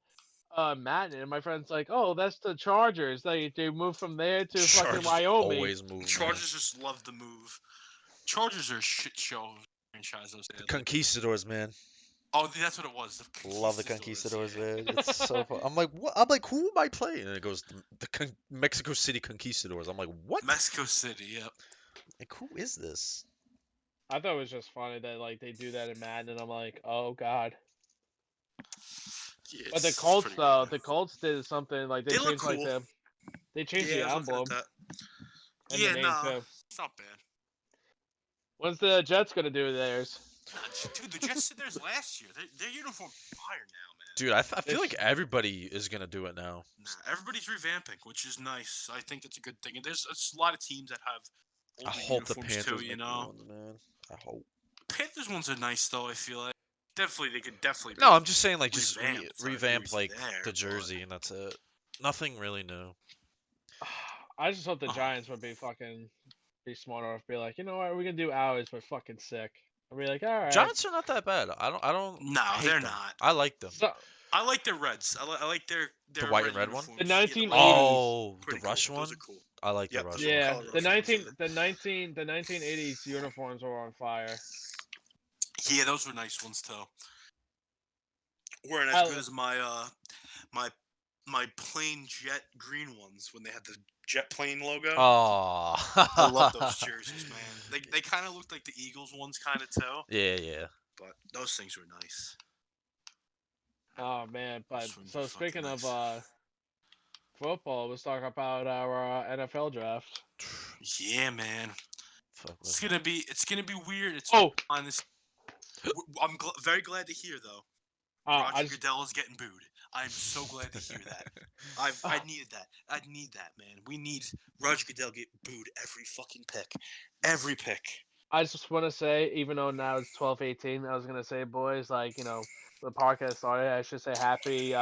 Madden? And my friend's like, oh, that's the Chargers. They moved from there to fucking Chargers Wyoming. always move, man. Chargers just love the move. Chargers are a shit show franchise. Those days. The Conquistadors, man. Oh, that's what it was. Love the Conquistadors, yeah. man. It's so fun. I'm like, what? I'm like, who am I playing? And it goes, Mexico City Conquistadors. I'm like, what? Mexico City, yep. Like, who is this? I thought it was just funny that like they do that in Madden, and I'm like, oh god. Yeah, But the it's Colts pretty though, good. the Colts did something like they They look changed like cool. they changed Yeah, the I was looking emblem at that. and Yeah, the name nah, too. it's not bad. When's the Jets gonna do theirs? Nah, dude, the Jets did theirs last year. Their uniform fire now, man. Dude, I feel like everybody is gonna do it now. Nah, everybody's revamping, which is nice. I think it's a good thing. And there's a lot of teams that have I older hope the uniforms Panthers too. You make new know, ones, man. I hope. Panthers ones are nice though. I feel like they could definitely. No, Be I'm just saying, like, just revamped. I agree revamp with you like there, the but- jersey, and that's it. Nothing really new. I just hope the Oh. Giants would be smart enough to be like, you know what, we're gonna do ours, but fucking sick. I'll be like, all right. Giants are not that bad. I don't. No, hate they're them. not. I like them. So, I like their Reds. I like their white red and red one? uniforms. The Yeah, 1980s. Oh, the pretty cool. rush one. Those are cool. I like Yep, the rush the one. yeah, color the rush ones, 1980s uniforms were on fire. Yeah, those were nice ones too. Weren't I- as good as my plain jet green ones when they had the jet plane logo. Oh, I love those jerseys, man. They kind of looked like the Eagles ones, kind of too. Yeah. But those things were nice. Oh man, but Those ones so are fucking speaking nice. of football, let's talk about our NFL draft. Yeah, man. Fuck It's with gonna be weird. It's Oh, on this. I'm very glad to hear though. I Roger just Goodell is getting booed. I'm so glad to hear that. I needed that. I need that, man. We need Roger Goodell get booed every fucking pick. Every pick. I just want to say, even though now it's 12:18, I was gonna say, boys, like the podcast started. I should say happy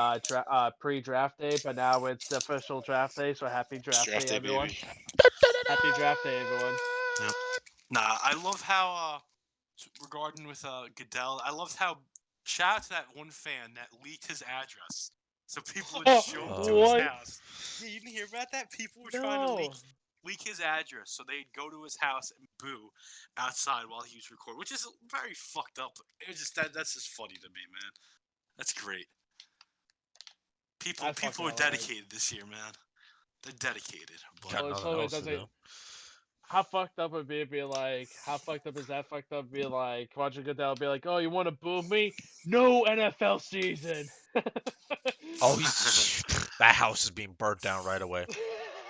pre-draft day, but now it's the official draft day, so happy draft day, everyone. baby. Happy draft day, everyone. Yep. Nah, I love how regarding with Goodell, I loved how shout out to that one fan that leaked his address. So people would show up to What? his house. Yeah, you didn't hear about that? People were trying to No. leak his address so they'd go to his house and boo outside while he was recording, which is very fucked up. It was just that's just funny to me, man. That's great. People That's people fucking are hilarious. dedicated this year, man. They're dedicated. But Got Well, it's nothing always else to doesn't. do. How fucked up would it be like? How fucked up is that? Fucked up be like Roger Goodell be like, oh, you want to boo me? No NFL season. Oh, that house is being burnt down right away.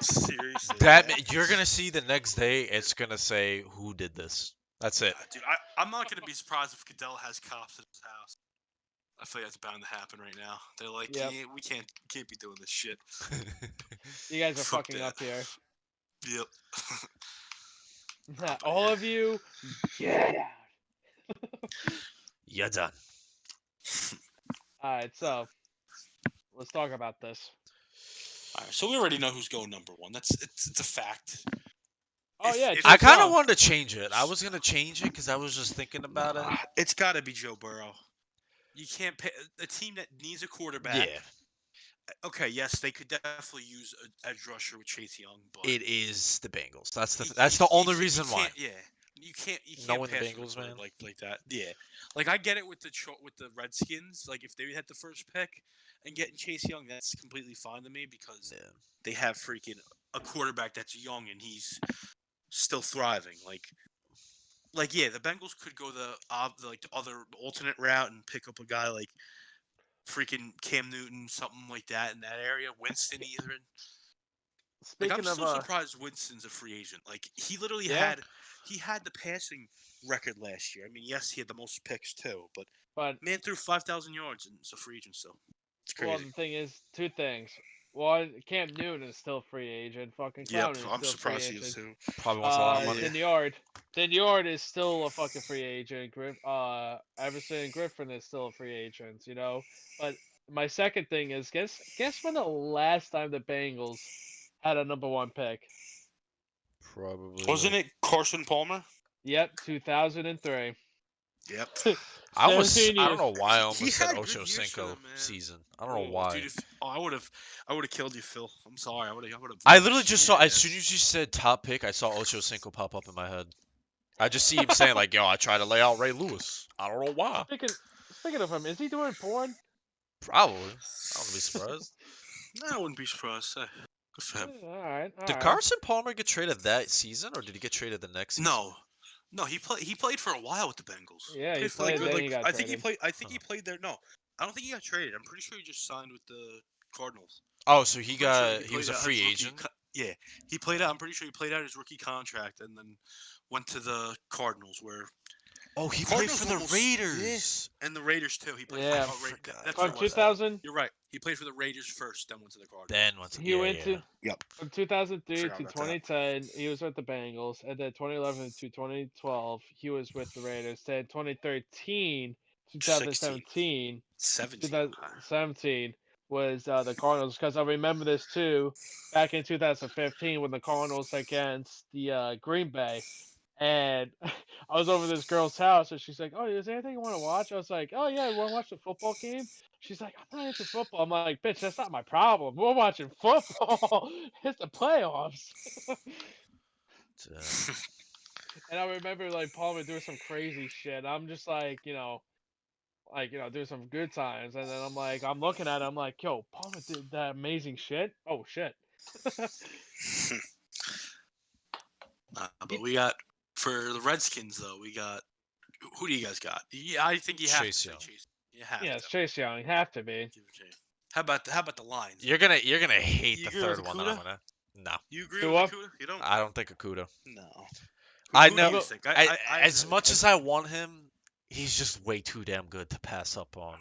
seriously, That man. you're gonna see the next day. It's gonna say who did this. That's it. Dude, I'm not gonna be surprised if Goodell has cops at his house. I feel like that's bound to happen right now. They're like, Yep. yeah, we can't be doing this shit. You guys are Fuck fucking that. up here. Yep. All of you, get out. You're done. All right, so let's talk about this. All right, so we already know who's going number one. It's a fact. Oh If- yeah, if- Chase I kind of Young. wanted to change it. I was gonna change it because I was just thinking about it. It's got to be Joe Burrow. You can't pay a team that needs a quarterback. Yeah, Okay, yes, they could definitely use an edge rusher with Chase Young, but it is the Bengals. That's you- the you- only you reason why. can't- Yeah, you can't Knowing the pass on a Bengals, player man. like that. Yeah, like I get it with the Redskins. Like if they had the first pick and getting Chase Young, that's completely fine to me because Yeah. they have freaking a quarterback that's young and he's still thriving. Like yeah, the Bengals could go the other alternate route and pick up a guy like freaking Cam Newton, something like that in that area. Winston even. Like I'm Speaking of still surprised Winston's a free agent. Like he literally yeah, had the passing record last year. I mean, yes, he had the most picks too, but but man threw 5,000 yards and it's a free agent still. It's well, crazy. the thing is, two things. One, Cam Newton is still free agent. Fucking Yep, Clowney is I'm still free surprised he is agent. too. Probably wants a lot of Yeah. money. Deniard is still a fucking free agent. Everson Griffin is still a free agent. But my second thing is, guess when the last time the Bengals had a number one pick? Probably Wasn't like it Carson Palmer? Yep, 2003. Yep. I 17 don't years. know why I He almost said had good Ocho years for Cinco them, man. season. I don't know Oh, why. dude, I would have killed you, Phil. I'm sorry. I would have. I literally just saw as soon as you said top pick, I saw Ocho Cinco pop up in my head. I just see him saying like, "Yo, I tried to lay out Ray Lewis." I don't know why. Speaking of him, is he doing porn? Probably. I wouldn't be surprised. I wouldn't be surprised. Good for him. All right, all Did right. Carson Palmer get traded that season, or did he get traded the next season? No, he played for a while with the Bengals. Yeah, he For like played. good. Then Like he got I think he traded. played. I think he Huh. played there. No, I don't think he got traded. I'm pretty sure he just signed with the Cardinals. Oh, so I'm pretty sure he was played a out free his rookie agent. Yeah, he played out. I'm pretty sure he played out his rookie contract and then went to the Cardinals, where Oh, he played Cardinals for the almost Raiders. and the Raiders too. He played Yeah. for. I Oh, forgot that's From what it was. 2000, You're right. He played for the Raiders first, then went to the Cardinals. Then once he yeah, went yeah. to Yep. from 2003 Forgot to about that. 2010. He was with the Bengals, and then 2011 to 2012, he was with the Raiders. Then 2013, 16, 2017, 17. Okay. 2017 was the Cardinals. Because I remember this too, back in 2015 when the Cardinals against the Green Bay. And I was over this girl's house, and she's like, "Oh, is there anything you want to watch?" I was like, "Oh yeah, you want to watch the football game?" She's like, "I'm not into football." I'm like, "Bitch, that's not my problem. We're watching football. It's the playoffs." Damn. And I remember like Palmer doing some crazy shit. I'm just like, doing some good times. And then I'm looking at it. I'm like, "Yo, Palmer did that amazing shit. Oh shit." But we got for the Redskins though. We got who do you guys got? Yeah, I think you have Chase to say Young. Chase. You have Yeah, to. it's Chase Young. Have to be. Give it Chase. How about the Lions? You're gonna hate You the agree third with one that I'm Akuda? gonna. No, You agree with Tua. Akuda? You don't? I don't think Akuda. No. I Who do know. you think? I As really much don't. as I want him, he's just way too damn good to pass up on.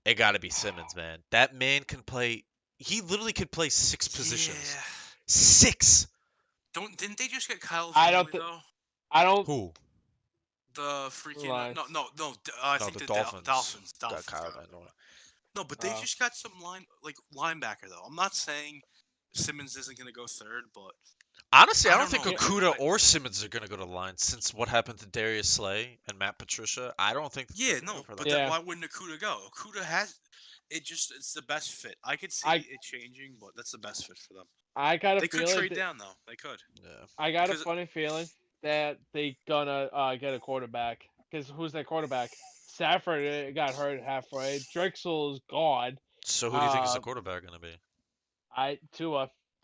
It got to be Simmons, man. That man can play. He literally could play six positions. Yeah. 6. Didn't they just get Kyle I Van don't Noy think. though? I don't. Who? The freaking Lions. no. I No, think the the Dolphins. Dolphins. Got Kyle got Van him. Noy. No, but they just got some linebacker though. I'm not saying Simmons isn't gonna go third, but Honestly, I I don't don't think know, man. Okuda or Simmons are gonna go to the line since what happened to Darius Slay and Matt Patricia. I don't think Yeah, they're gonna no, go for but that. then Yeah. why wouldn't Akuda go? Akuda has it's the best fit. I could see I it changing, but that's the best fit for them. I got a They could feeling. trade down though. They could Yeah. I got a because funny feeling that they gonna get a quarterback. Because who's their quarterback? Stafford got hurt halfway. Drexel's gone. So who do you think is the Uh, quarterback gonna be?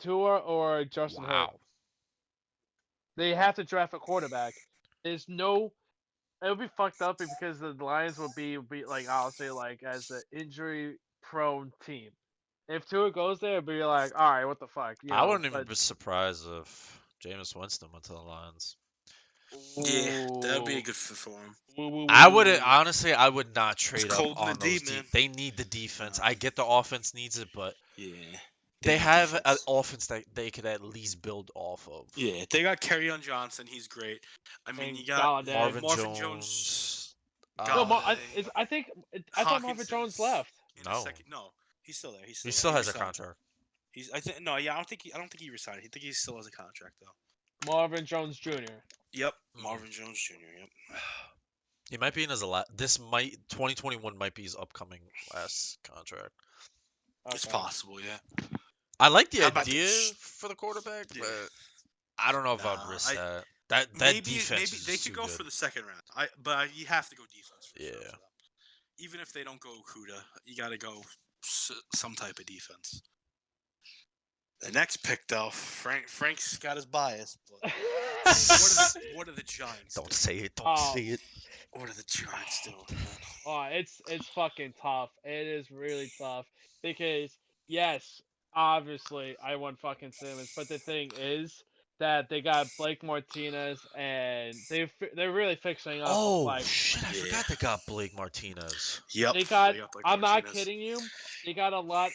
Tua or Justin Hurt. Wow. They have to draft a quarterback. There's no. It would be fucked up because the Lions would be like I'll say like as an injury prone team. If Tua goes there, it'd be like, all right, what the fuck, I wouldn't even But be surprised if Jameis Winston went to the Lions. yeah, that would be a ooh, good fit for him. I would ooh. honestly, I would not It's trade up cold in the on those D, man. They need the defense. No. I get the offense needs it, but Yeah, they they need have an defense. offense that they could at least build off of. Yeah, they got Kerryon Johnson. He's great. I mean, And you got Galladay. Marvin Jones. No, Galladay. I thought Marvin Jones Hawkinson's left. in a No, second. No, he's still there. He's he still there. still He has a resigned. contract. He's. I think. No. Yeah. I don't think he resigned. I think he still has a contract though. Marvin Jones Jr. Yep. Mhm. Marvin Jones Jr. Yep. He might be in his last. 2021 might be his upcoming last contract. It's Okay. possible. Yeah. I like the How about idea this? for the quarterback, Yeah. but I don't know if I'd Nah, risk that. That maybe defense is they just could too go good. for the second round. But you have to go defense for sure Yeah. for them. Even if they don't go Kuda, you got to go some type of defense. The next pick, though, Frank's got his bias, but what are the Giants Don't doing? say it. Don't Oh, say it. What are the Giants doing, man? oh, it's fucking tough. It is really tough because yes, obviously I want fucking Simmons, but the thing is that they got Blake Martinez and they're really fixing up Oh like shit! I Yeah. forgot they got Blake Martinez. Yep. they got. They got Blake I'm not Martinez. kidding you. They got a lot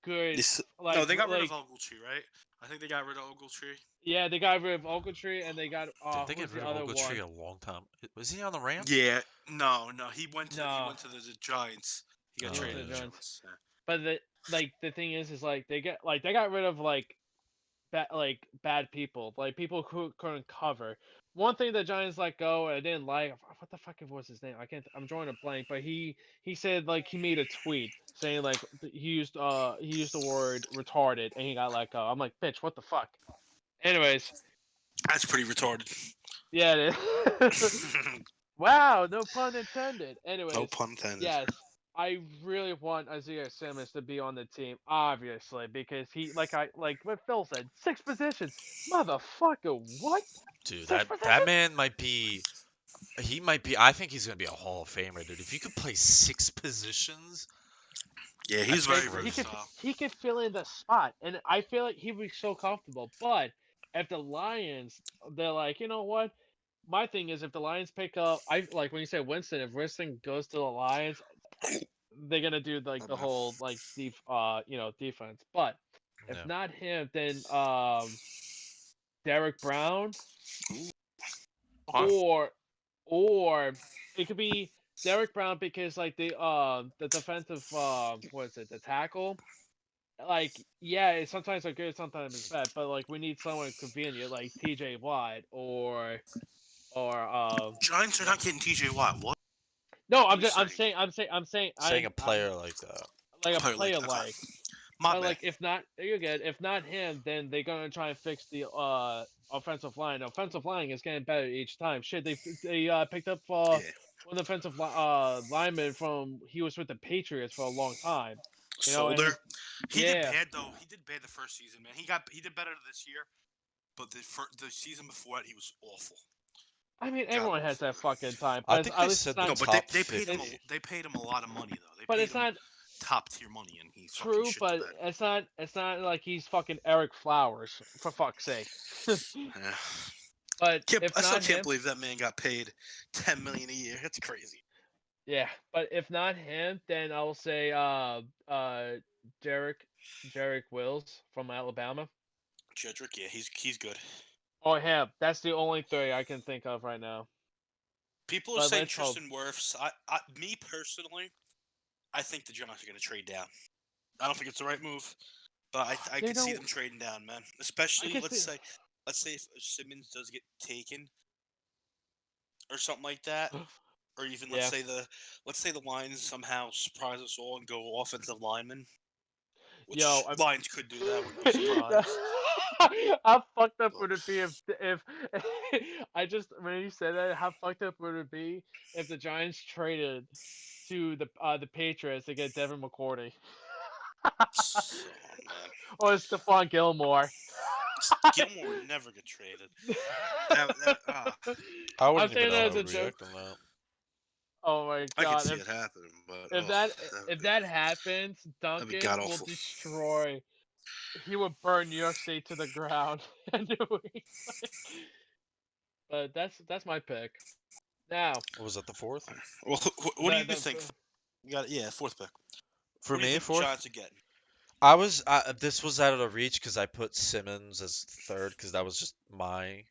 good No, like they got rid of like Ogletree, right? I think they got rid of Ogletree. yeah, they got rid of Ogletree and they got Did they who's get the rid of other one? Ogletree a long time? Was he on the Rams? Yeah. No, he went No, to the Giants. He got he went Oh to traded the to the yeah. Giants. Giants. Yeah. But the thing is like they got rid of bad people, like people who couldn't cover. One thing the Giants let go, and I didn't like. What the fuck was his name? I can't. I'm drawing a blank. But he said like he made a tweet saying like he used the word retarded, and he got let go. I'm like, bitch, what the fuck? Anyways, That's pretty retarded. yeah, it is. Wow, no pun intended. No Anyways, pun intended. yes, I really want Isaiah Simmons to be on the team, obviously, because like what Phil said, 6 positions. Motherfucker, what? Dude, Six that positions? man might be. He might be. I think he's gonna be a Hall of Famer, dude. If you could play 6 positions, Yeah, he's that's very crazy. versatile. He could fill in the spot, and I feel like he'd be so comfortable. But if the Lions, they're like, you know what? My thing is, if the Lions pick up, I like when you say Winston. If Winston goes to the Lions, they're gonna do like My the bad. whole defense. But if Yeah. not him, then Derek Brown Huh? or or it could be Derek Brown because like the defensive what is it, the tackle, like yeah, sometimes they're good, sometimes it's bad, but like we need someone convenient like TJ Watt or Giants are not getting TJ Watt. What no, are you saying? Saying a I'm player like that. like a Player like player that. Okay. like. My But bad. like, if not, you're good. If not him, then they're gonna try and fix the offensive line. Offensive line is getting better each time. Shit, they picked up Yeah. one offensive lineman from he was with the Patriots for a long time. You know, and Solder. He did yeah. bad though. He did bad the first season, man. He did better this year, but the season before that he was awful. I mean, God everyone has awful, that man. fucking time, I but think at they least it's said the not. No, but top It's 50. they paid him a lot of money though. They but paid it's him not top tier money, and he fucking true. shit the But bed. it's not like he's fucking Eric Flowers for fuck's sake. Yeah. But if I still not can't him, believe that man got paid $10 million a year. That's crazy. yeah, but if not him, then I'll say Derek Derek Wills from Alabama. Jedrick, yeah, he's good. Or him. That's the only three I can think of right now. People are But saying let's hope. Tristan Wirfs. Me personally, I think the Giants are going to trade down. I don't think it's the right move, but I They could see don't. them trading down, man. I Especially can see. let's say if Simmons does get taken or something like that, or even Yeah. let's say the Lions somehow surprise us all and go offensive lineman, Yo, which Lions could do that. I wouldn't be surprised. how fucked up But would it be if I just when you said that, how fucked up would it be if the Giants traded to the Patriots to get Devin McCourty oh man, or Stephon Gilmore? Gilmore would never get traded. That I I'm wouldn't even saying know that how as to a joke. react on that. Oh my I could god! see it happening, but If oh, that that would if be that happens, that'd be god Duncan will awful. destroy. He would burn New York State to the ground. But that's my pick. Now Was that the fourth? Well, what do the you think? the You got fourth pick. For What do you me, think the fourth? Giants are getting? This was out of the reach because I put Simmons as third because that was just my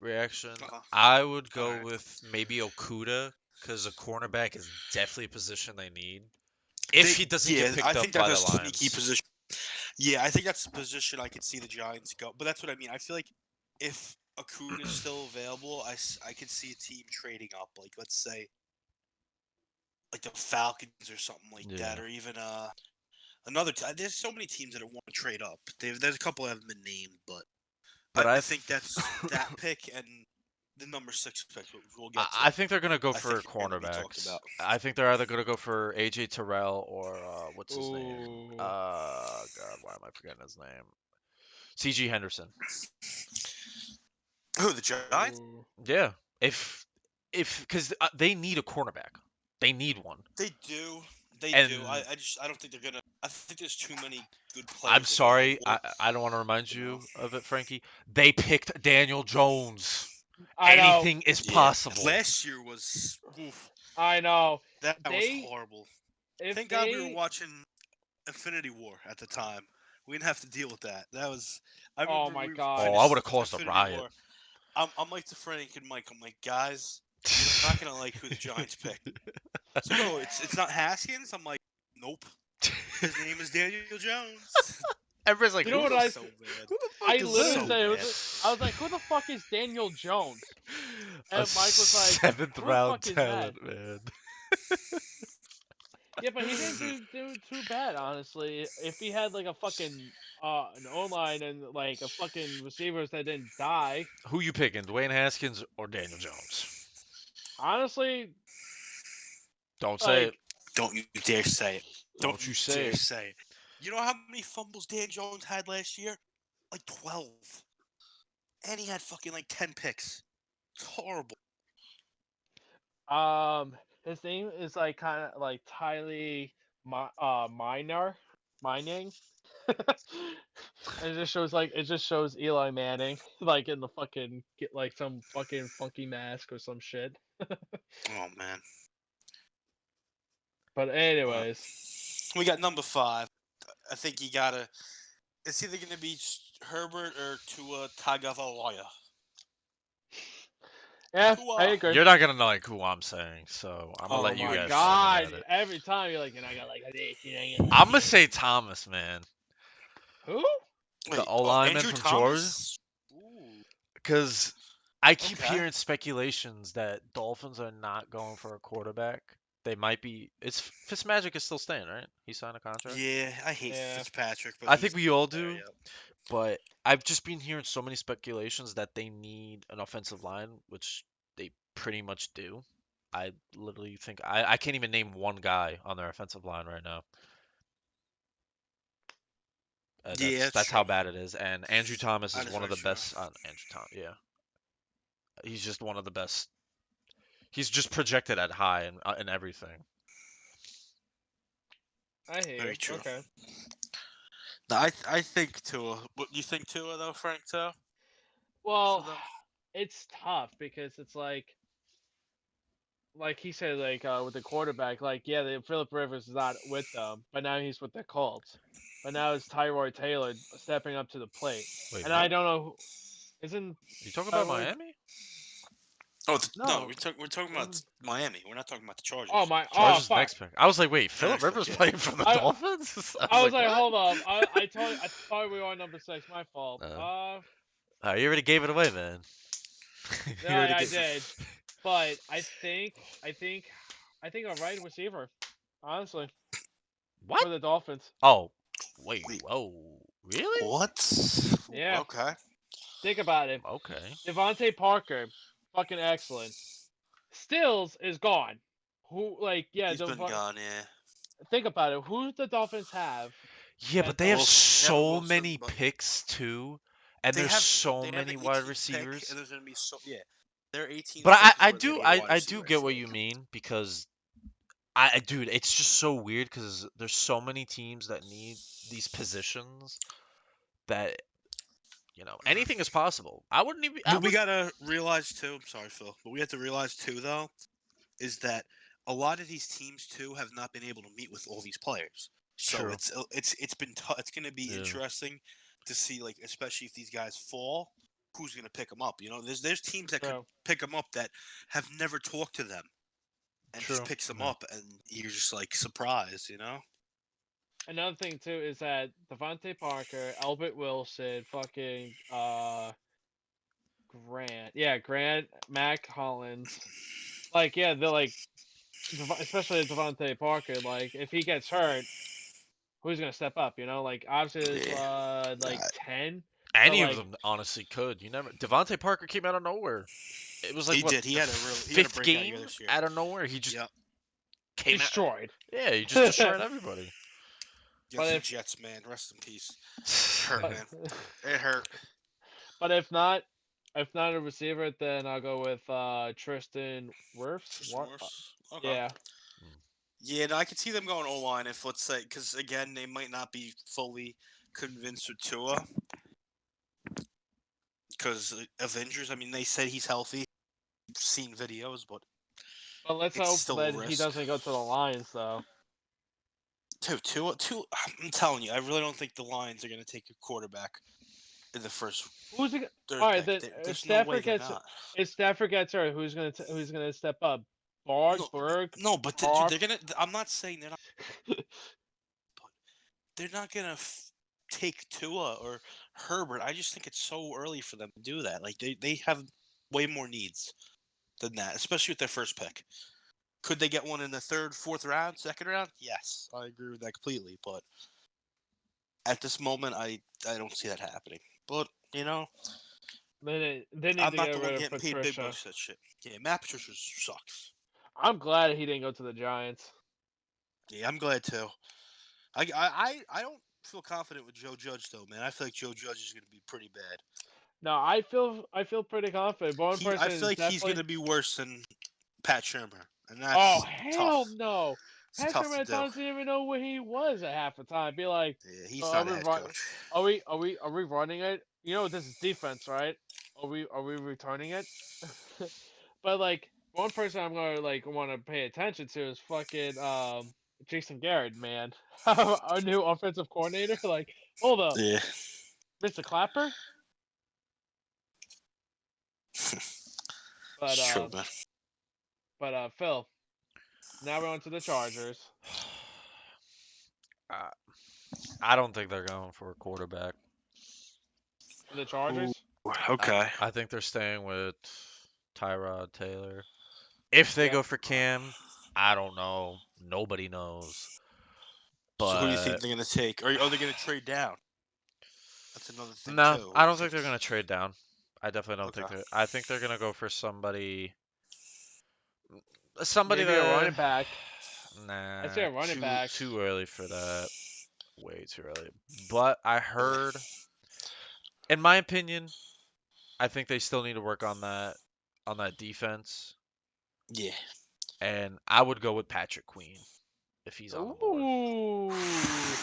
reaction. Uh-huh. I would All go right. with maybe Okuda because a cornerback is definitely a position they need. If he doesn't get I picked up think that's by a the sneaky Lions. position. Yeah, I think that's the position I could see the Giants go. But that's what I mean. I feel like if Akun is still available, I could see a team trading up. Like let's say like the Falcons or something like that, Yeah. or even another. There's so many teams that want to trade up. There's a couple that haven't been named, but But I I think that's that pick and the number 6 pick, which we'll get I to. think they're gonna go I for think it's gonna be talked cornerbacks. about. I think they're either gonna go for AJ Terrell or what's his name? Ooh. God, why am I forgetting his name? CG Henderson. Who, the Giants? Ooh. Yeah, if because they need a cornerback. They need one. They do. They do. And I don't think they're gonna. I think there's too many good I'm players sorry, available. I don't want to remind You know. you of it, Frankie. They picked Daniel Jones. I know. Anything is Yeah. possible. Last year was. Oof, I know. that was They horrible. if Thank God we were they watching Infinity War at the time. We didn't have to deal with that. That was. I oh remember my we god. Oh, I would finished have caused a Infinity riot. War. I'm like the Frank and Mike. I'm like, guys, you're not gonna like who the Giants picked. It's like, oh, it's not Haskins. I'm like, nope. His name is Daniel Jones. Everybody's like, You who know what the, So bad. who the I fuck is literally So that? said bad. I was like, who the fuck is Daniel Jones? A And Mike was like, seventh who the round fuck is that? talent, man. Yeah, but he didn't do too bad, honestly. If he had like a fucking an O line and like a fucking receivers that didn't die, Who you picking, Dwayne Haskins or Daniel Jones? honestly, Don't say it. like Don't you dare say it. Don't Don't you you say dare it. say it. You know how many fumbles Dan Jones had last year? Like 12. And he had fucking like 10 picks. It's horrible. his name is like kind of like Minor mining. And it just shows Eli Manning like in the fucking get like some fucking funky mask or some shit. Oh, man. But But anyways, we got number 5. I think you gotta. It's either gonna be Herbert or Tua Tagovailoa. yeah, I Tua. agree. You're not gonna like who I'm saying, so I'm gonna Oh let Oh you my my guys god. run god! at it. Every time you're like, you're not gonna like this, you're not gonna like I'm gonna this. say Thomas, man, Who? the Wait, O lineman Andrew from Georgia, Thomas? Ooh. because I keep Okay. hearing speculations that Dolphins are not going for a quarterback. They might be. It's Fitzmagic is still staying, right? He signed a contract. Yeah, I hate Yeah. Fitzpatrick, but I think he's we all there. do, Yep. but I've just been hearing so many speculations that they need an offensive line, which they pretty much do. I literally think I can't even name one guy on their offensive line right now. Yeah, that's That's how true. bad it is. And Andrew Thomas is That is one of very the true. best. Andrew Thomas, yeah, he's just one of the best. He's just projected at high and everything. I hear Very you. true. Okay. No, I think Tua. What you think Tua though, Frank? Too for Well, them? it's tough because it's like he said, like with the quarterback, like yeah, Philip Rivers is not with them, but now he's with the Colts. But now it's Tyrod Taylor stepping up to the plate, Wait, and I what? don't know who isn't You talking about Tyrod. Miami? Oh no, No. we're talking about Miami. We're not talking about the Oh Chargers. my. Oh Chargers fuck. next pick. I was like, wait, The Philip next pick, Rivers yeah. playing for the I Dolphins? I was I was like, like, what? hold up. I thought we were on number 6. My fault. You already gave it away, man. No, You already I gave. did, but I think I think a right receiver, honestly, What? for the Dolphins. Oh, wait, Wait, whoa, really? what? Yeah, Okay. think about it. Okay. Devontae Parker, fucking excellent. Stills is gone. Who like yeah, He's been gone, yeah. think about it. Who the Dolphins have Yeah, but that they have don't They have so Wilson, many but picks too, and they there's have so they have the many wide 18th pick, and receivers. there's gonna be so yeah. Their 18th But pick is I where they do need a wide I do receiver. I get what feel. you mean because dude, it's just so weird because there's so many teams that need these positions that anything is possible. I wouldn't even. I But we would. gotta realize too. I'm sorry, Phil, but we have to realize too, though, is that a lot of these teams too have not been able to meet with all these players. So True. it's been it's gonna be Yeah. interesting to see, like, especially if these guys fall, who's gonna pick them up. You know, there's teams that could true. pick them up that have never talked to them and just True. picks them Yeah. up, and you're just like surprised. You know. Another thing too is that Devontae Parker, Albert Wilson, fucking Grant, yeah, Grant, Mac Hollins, like yeah, they're like especially Devontae Parker, like if he gets hurt, who's gonna step up? You know, like obviously there's Yeah. like 10. Any of like, them honestly could. You never. Devontae Parker came out of nowhere. It was like He what did. He the had a fifth breakout year game this year. out of nowhere. He just Yep. came out. destroyed. Yeah, he just destroyed everybody. Against But the if Jets, man. Rest in peace. It hurt, but, man. It hurt. but if not a receiver, then I'll go with Tristan Wirfs. Tristan What? Wirfs. Okay. Yeah. Yeah, no, I could see them going O line if, let's say, because again, they might not be fully convinced with Tua because Avengers. I mean, they said he's healthy. I've seen videos, but But let's it's hope still that a he risk. doesn't go to the Lions, though. Tua. I'm telling you, I really don't think the Lions are going to take a quarterback in the first Who's it? third All right, pick. then There's no way Stafford they're gets not. if Stafford gets hurt, who's gonna step up? Bard, No, Berg, no, but dude, Harp. they're gonna. I'm not saying they're not. They're not gonna take Tua or Herbert. I just think it's so early for them to do that. Like they have way more needs than that, especially with their first pick. Could they get one in the third, fourth round, second round? Yes, I agree with that completely. But at this moment, I don't see that happening. But you know, They need I'm to not get the one rid of getting paid big Patricia. bucks for that shit. Yeah, Matt Patricia sucks. I'm glad he didn't go to the Giants. Yeah, I'm glad too. I don't feel confident with Joe Judge though, man. I feel like Joe Judge is going to be pretty bad. No, I feel pretty confident. But one I person feel is like he's going definitely. to be worse than Pat Shermer, and Oh that's hell tough. no! It's Pat tough Sherman to at do. times didn't even know where he was at half the time. Be like, Yeah, so he's not a head coach. are we running it? You know this is defense, right? Are we returning it? But like one person I'm gonna like want to pay attention to is fucking Jason Garrett, man, our new offensive coordinator. Like, hold up, Yeah, Mr. Clapper. it's But true, man. Phil, now we're on to the Chargers. I, I don't think they're going for a quarterback. The Ooh, Chargers. okay. I think they're staying with Tyrod Taylor. If they Yeah. go for Cam, I don't know. Nobody knows. So who do you But think they're going to take? Or are they going to trade down? That's another thing no, too. Who I do you don't think think? they're gonna trade down. I definitely don't think Okay. they're. I think they're gonna go for somebody Maybe a that. running back. I say Nah, a running back. too early for that. Way too early. But I Yeah. heard, in my opinion, I think they still need to work on that defense, Yeah. and I would go with Patrick Queen if he's on the board. Ooh.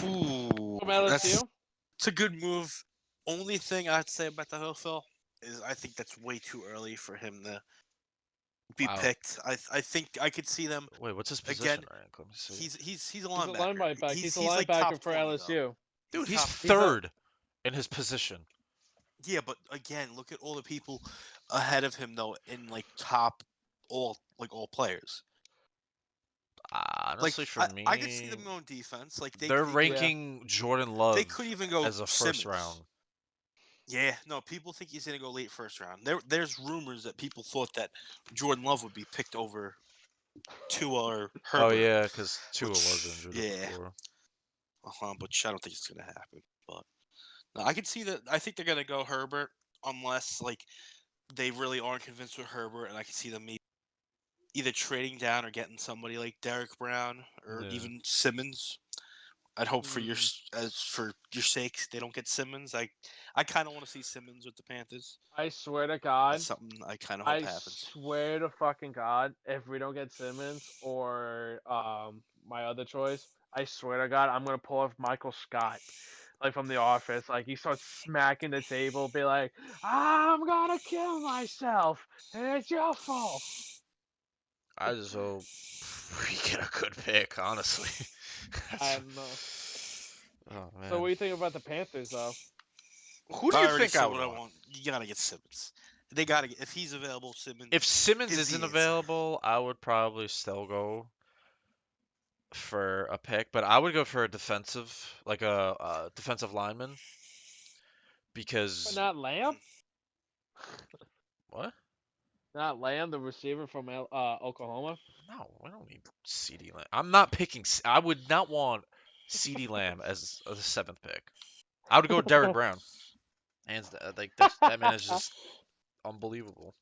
Ooh, From that's LSU. it's a good move. Only thing I'd say about the whole Phil is I think that's way too early for him to be Wow. picked. I think I could see them Wait, what's his again. position rank? Let me see. He's a He's a linebacker. linebacker. He's a He's like top linebacker for 20 though. LSU. He's Dude, he's top. He's a third in his position. Yeah, but again, look at all the people ahead of him though in like top all players. Like Honestly, for I could see me, them going defense. Like they're they could yeah. ranking Jordan they Love could even go as a first Simmons. round. Yeah, no, people think he's gonna go late first round. There's rumors that people thought that Jordan Love would be picked over Tua or Oh Herbert, yeah, because Tua was which injured yeah, before. but I don't think it's gonna happen. But no, I can see that. I think they're gonna go Herbert unless like they really aren't convinced with Herbert, and I can see them maybe either trading down or getting somebody like Derek Brown or Yeah. even Simmons. I'd hope for Mm, as for your sakes they don't get Simmons. I kind of want to see Simmons with the Panthers. I swear to That's God. something I kind of hope I happens. swear to fucking God, if we don't get Simmons or my other choice, I swear to God, I'm gonna pull off Michael Scott, like from The Office. Like he starts smacking the table, be like, "I'm gonna kill myself, and it's your fault." I just hope we get a good pick, honestly. I That's, don't know. oh So man. what do you think about the Panthers, though? Who do I you already think I said would what I want? want. You gotta get Simmons. They gotta get if he's available. Simmons If Simmons is isn't the answer. available, I would probably still go for a pick, but I would go for a defensive, like a defensive lineman, But because not Lamb, what? not Lamb, the receiver from Oklahoma. No, we don't need CD Lamb. I'm not picking. I would not want CD Lamb as the seventh pick. I would go with Derek Brown. Like that man is just unbelievable.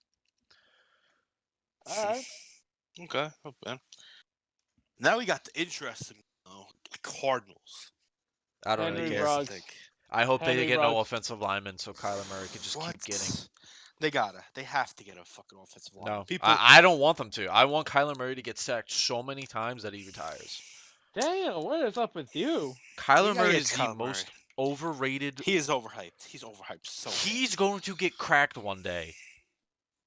All right. Okay. Okay. Now we got the interesting Cardinals. I don't What do really Henry you care. guys Ruggs. think? I hope they Henry get no Ruggs. offensive linemen, so Kyler Murray could just What? keep getting. They have to get a fucking offensive line. No, People, I don't want them to. I want Kyler Murray to get sacked so many times that he retires. Damn, what is up with you? you Kyler gotta Murray get is the Kyler Murray. most overrated. He is overhyped. He's overhyped so bad. He's going to get cracked one day,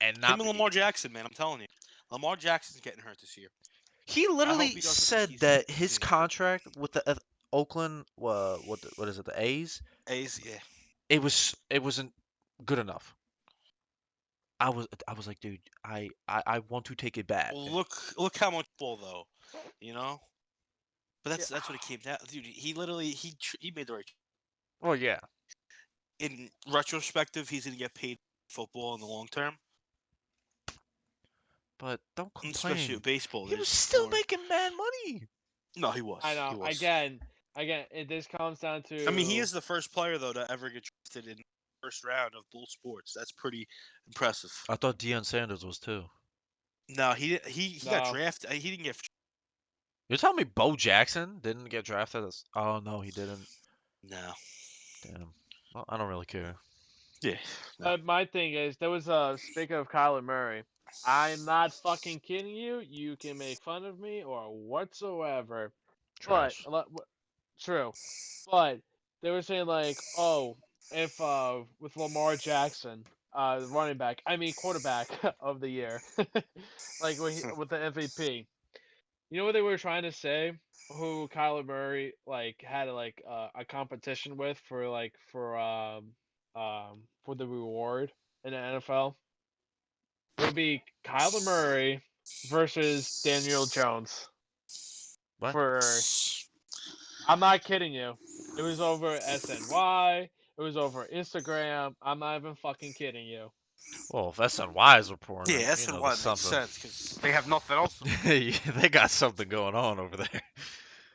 and Him not. and Lamar Jackson, man. I'm telling you, Lamar Jackson's getting hurt this year. He I hope literally he doesn't. said that his He's contract with the Oakland, what is it, the A's? A's, yeah. It wasn't good enough. I was like, dude, I want to take it back. Well, look how much ball though, you know. But Yeah. that's what it came down. Dude, he literally he made the right. Well, yeah, In retrospective, he's gonna get paid football in the long term, but don't especially complain. with baseball. He was There's still more. making mad money. No, he was. I know. He was. Again, this comes down to. I mean, he is the first player though to ever get drafted in the first round of Bull Sports. That's pretty impressive. I thought Deion Sanders was too. No, he got No. drafted. He didn't get. You're telling me Bo Jackson didn't get drafted as? Oh no, he didn't. No. Damn. Well, I don't really care. Yeah. No. But my thing is, there was speaking of Kyler Murray. I'm not fucking kidding you. You can make fun of me or whatsoever. But Trash. true. But they were saying like, oh, if with Lamar Jackson, running back, I mean quarterback of the year, like with the MVP. You know what they were trying to say? Who Kyler Murray like had like a competition with for the reward in the NFL? It would be Kyler Murray versus Daniel Jones What? for. I'm not kidding you. It was over SNY. It was over Instagram. I'm not even fucking kidding you. Well, if SNY is reporting Yeah, it, that's why there's it makes something. sense because they have nothing else. They got something going on over there.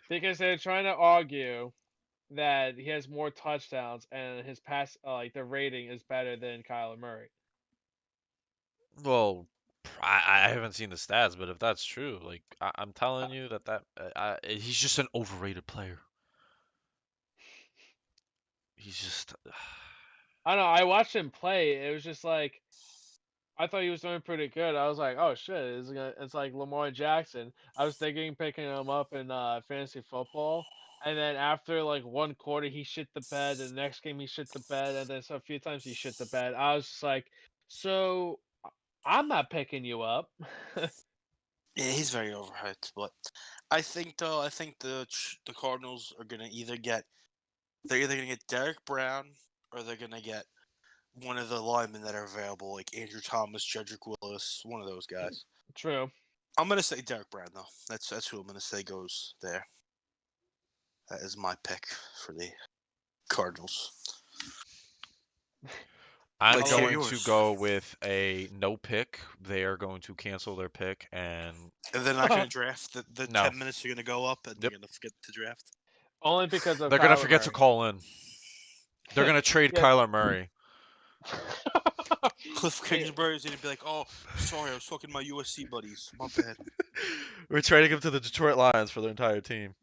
Because they're trying to argue that he has more touchdowns and his pass, like the rating is better than Kyler Murray. Well, I haven't seen the stats, but if that's true, like I'm telling you he's just an overrated player. He's just I don't know. I watched him play. It was just like I thought he was doing pretty good. I was like, oh shit, it's like Lamar Jackson. I was thinking picking him up in fantasy football, and then after like one quarter he shit the bed, and the next game he shit the bed, and then so a few times he shit the bed. I was just like, so I'm not picking you up. Yeah, he's very overhyped. But I think though, I think the Cardinals are gonna they're either gonna get Derek Brown or they're gonna get one of the linemen that are available, like Andrew Thomas, Jedrick Willis, one of those guys. True. I'm gonna say Derek Brown though. That's who I'm gonna say goes there. That is my pick for the Cardinals. I'm Let's hear going to yours. go with a no pick. They are going to cancel their pick and And they're not gonna draft. The No. 10 minutes are gonna go up, and they're gonna forget to draft. Only because of they're gonna Kyler forget to Murray. call in. They're gonna trade Yeah. Kyler Murray. Cliff Kingsbury is gonna be like, "Oh, sorry, I was talking to my USC buddies. My bad. We're trading him to the Detroit Lions for their entire team.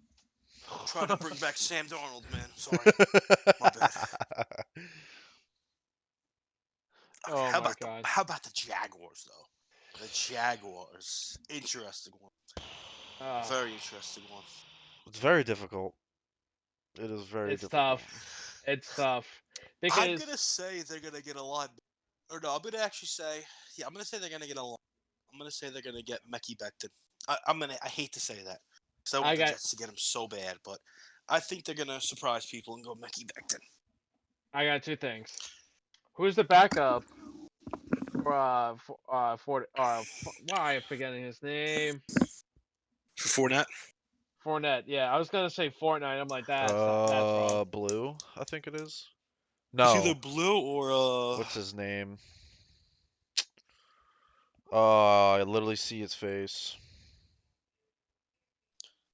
Trying to bring back Sam Darnold, man. Sorry. My bad." Okay, Oh my god. how about the Jaguars though? The Jaguars, interesting one. Very interesting one. It's very difficult. It is very It's difficult. tough. It's tough I'm because gonna say they're gonna get a line, or no, I'm gonna actually say, yeah, I'm gonna say they're gonna get a line. I'm gonna say they're gonna get Mekhi Becton. I hate to say that because I want I the got- Jets to get him so bad, but I think they're gonna surprise people and go Mekhi Becton. I got two things. Who's the backup why am I forgetting his name? For Fournette. Fournette. Yeah, I was gonna say Fortnite. I'm like that's wrong. Blue, I think it is. It's either No, Blue or what's his name? I literally see its face.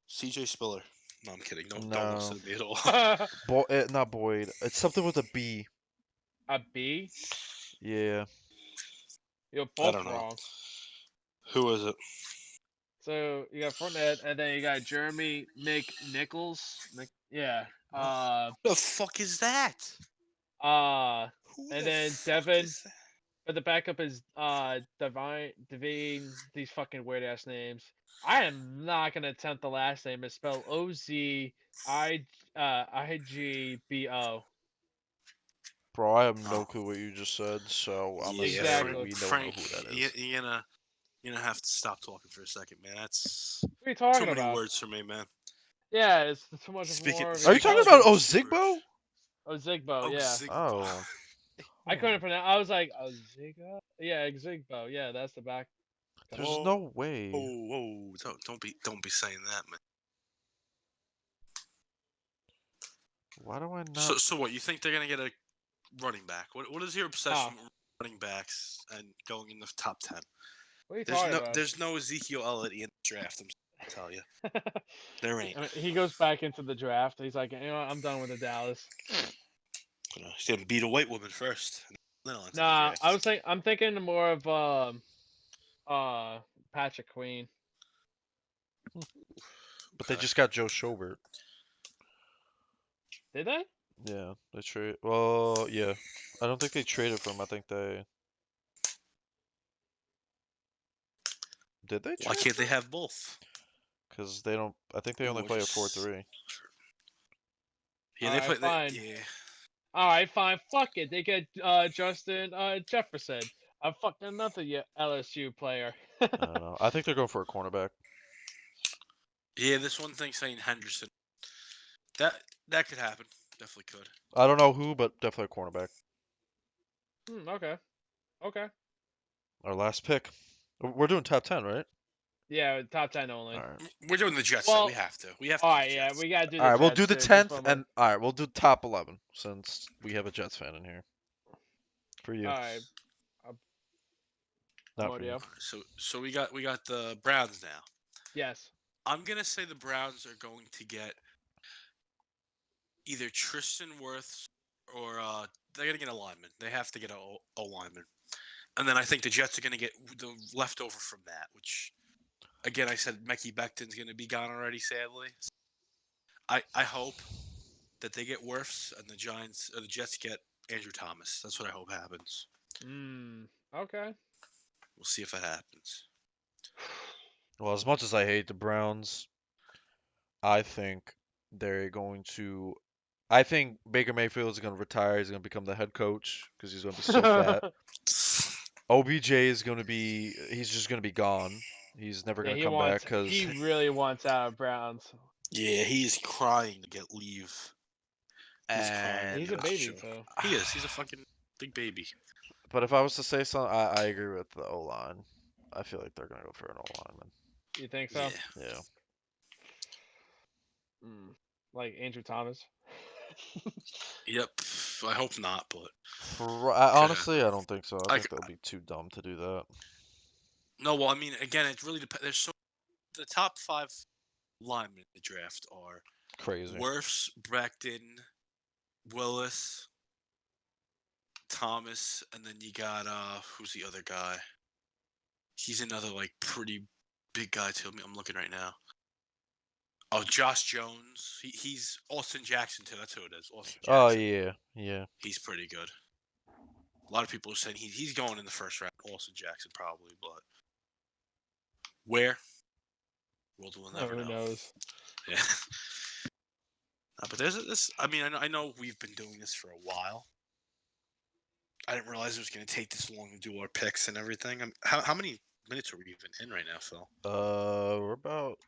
CJ Spiller. No, I'm kidding. Don't No. listen to me at all. Not Boyd. It's something with a B. A B? Yeah. You're I both don't know. wrong. Who is it? So you got Fournette, and then you got Jeremy McNichols. Yeah. What the fuck is that? Uh, Who and the then fuck Devin. is that? But the backup is Devine. These fucking weird ass names. I am not gonna attempt the last name. It's spelled Ozigbo. Bro, I have Oh, no clue what you just said, so I'm gonna yeah, say Exactly. we don't know Frank, who that you, is. you're gonna have to stop talking for a second, man. That's What are you too talking many about? words for me, man. Yeah, it's too much Speaking more of Are you speaking talking intelligence. about German Ozigbo? gibberish. Ozigbo, Oh, yeah. Zigba. Oh. I couldn't pronounce. I was like Oziga. Yeah, Zigbo. Yeah, that's the back. There's Whoa, no way. whoa! Don't be saying that, man. Why do I not? So what? You think they're gonna get a running back? What is your Huh? obsession with running backs and going in the top 10? What are you talking about? There's no Ezekiel Elliott in the draft. I'm sorry to tell you, there ain't. I mean, he goes back into the draft. He's like, you know, what, I'm done with the Dallas. He's gonna beat a white woman first, and then on to the Nah, draft. I'm thinking more of uh Patrick Queen. But they Okay. just got Joe Schobert. Did they? Yeah, they trade. Well, yeah. I don't think they traded for him. I think they did. They Why trade can't for they him? have both? Because they don't. I think they only Ooh, I play a just 4-3. yeah, All they right, play. fine. Yeah, All right, fine. Fuck it. They get Justin Jefferson. A fucking another LSU player. I don't know. I think they're going for a cornerback. yeah. This one thing saying Henderson. That that could happen. Definitely could. I don't know who, but definitely a cornerback. Okay. Okay. Our last pick. We're doing top 10, right? Yeah, top 10 only. All right. We're doing the Jets, so we Well, have to. We have to all do the right. Yeah, Jets. we gotta do All the right. We'll do Jets the too, just 10th, for my. and all right, we'll do top 11 since we have a Jets fan in here. For you, All right, not for me. Modio. So we got the Browns now. Yes. I'm gonna say the Browns are going to get either Tristan Wirfs or they're gonna get a lineman. They have to get a lineman, and then I think the Jets are gonna get the leftover from that. Which again, I said Mekhi Becton's gonna be gone already. Sadly, I hope that they get Wirfs and the Giants or the Jets get Andrew Thomas. That's what I hope happens. Okay. We'll see if that happens. Well, as much as I hate the Browns, I think they're going to. I think Baker Mayfield is going to retire. He's going to become the head coach because he's going to be so fat. OBJ is going to be. He's just going to be gone. He's never Yeah, going to he come back wants. because. He really wants out of Browns. Yeah, he's crying to get leave. He's crying to And. He's get a out the baby, show. so. He is. He's a fucking big baby. But if I was to say something, I agree with the O line. I feel like they're going to go for an O lineman. You think so? Yeah. Yeah. Like Andrew Thomas. Yep. I hope not, but could Honestly, happen. I don't think so. I I think they'll be too dumb to do that. no. Well, I mean, again, it really depends. There's so the top 5 linemen in the draft are Crazy. Wirfs, Becton, Willis, Thomas, and then you got who's the other guy? He's another like pretty big guy too. I'm looking right now. Oh, Josh Jones. He's Austin Jackson too. That's who it is. Austin Oh Jackson. yeah, yeah. He's pretty good. A lot of people are saying he's going in the first round. Austin Jackson probably, but where? World will never Who know. knows? Yeah. But there's this. I mean, I know we've been doing this for a while. I didn't realize it was going to take this long to do our picks and everything. How many minutes are we even in right now, Phil? We're about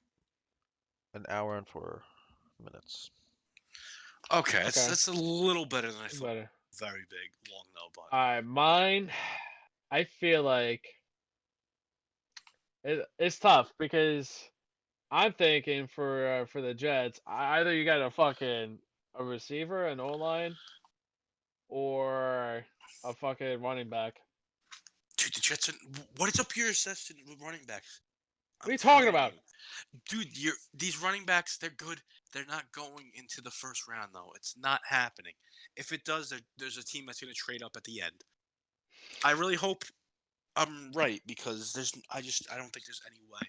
an hour and 4 minutes. Okay, Okay. that's a little better than I thought. Better. Very big, long though, but Alright, mine. I feel like it's tough because I'm thinking for the Jets, either you got a receiver, an O line, or a fucking running back. dude, the Jets. What is up your assessment with running backs? What are you talking about? Dude, these running backs, they're good. They're not going into the first round, though. It's not happening. If it does, there's a team that's going to trade up at the end. I really hope I'm right because I don't think there's any way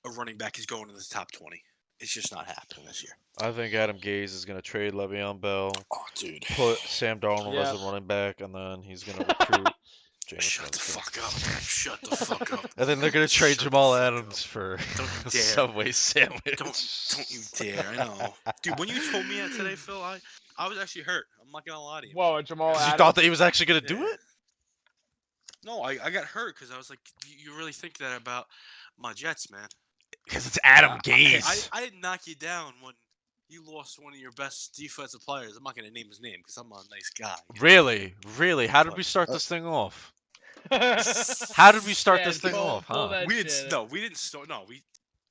a running back is going in the top 20. It's just not happening this year. I think Adam Gase is going to trade Le'Veon Bell, Oh, dude. put Sam Darnold as Yeah. a running back, and then he's going to recruit Jameis Shut the Winston. fuck up. Shut the fuck up. And then they're going to trade Shut the Jamal fuck Adams up. for Don't you a dare. Subway sandwich. Don't you dare. I know. Dude, when you told me that today, Phil, I was actually hurt. I'm not going to lie to you. Whoa, Jamal 'Cause you Adams. thought that he was actually going to do Yeah. it? No, I got hurt because I was like, you really think that about my Jets, man? Because it's Adam Hey, Gase. I didn't knock you down when you lost one of your best defensive players. I'm not going to name his name because I'm a nice guy. Really? Really? How did But, we start this thing off? How did we start this thing off, pull huh? that we shit. didn't. No, we didn't start. No, we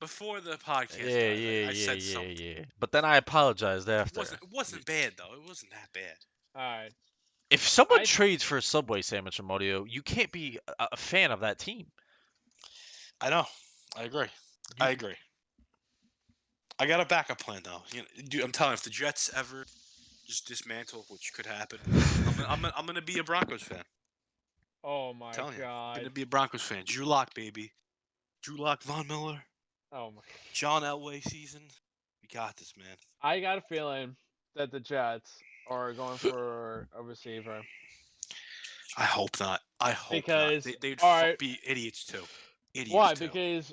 before the podcast. Yeah, guys, I said something. yeah. But then I apologized after. It wasn't bad though. It wasn't that bad. Alright. If someone I- trades for a Subway sandwich, Amodio, you can't be a fan of that team. I know. I agree. I agree. I got a backup plan though. You know, dude, I'm telling you, if the Jets ever just dismantle, which could happen, I'm gonna be a Broncos fan. Oh my I'm god. gonna be a Broncos fan. Drew Lock, baby. Drew Lock, Von Miller, Oh my. John Elway season. We got this, man. I got a feeling that the Jets are going for a receiver. I hope not. I hope Because, not. They'd alright. be idiots too. Idiots Why? too. Because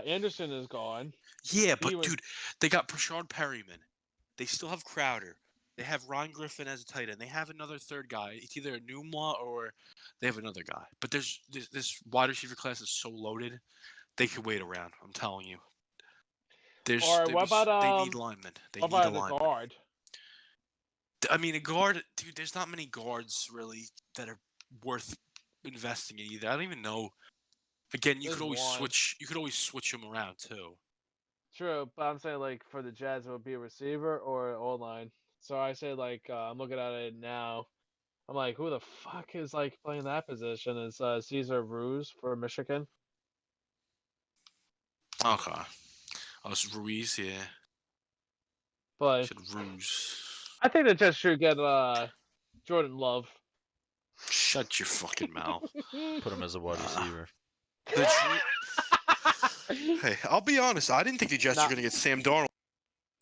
Anderson is gone. Yeah, but he was- dude, they got Prashad Perryman. They still have Crowder. They have Ryan Griffin as a tight end. They have another third guy. It's either a Numa or they have another guy. But there's this wide receiver class is so loaded, they could wait around. I'm telling you. Or what about they need linemen. They what need a about the lineman. guard? I mean, a guard, dude. There's not many guards really that are worth investing in either. I don't even know. Again, you There's could always one. switch. You could always switch them around too. True, but I'm saying like for the Jets it would be a receiver or an O-line. So I say like I'm looking at it now. I'm like, who the fuck is like playing that position? Is Caesar Ruse for Michigan? Okay. Oh, it's Ruiz, yeah. But Said Ruse. I think the Jets should get Jordan Love. Shut your fucking mouth. Put him as a wide receiver. Hey, I'll be honest. I didn't think the Jets Nah. were going to get Sam Darnold.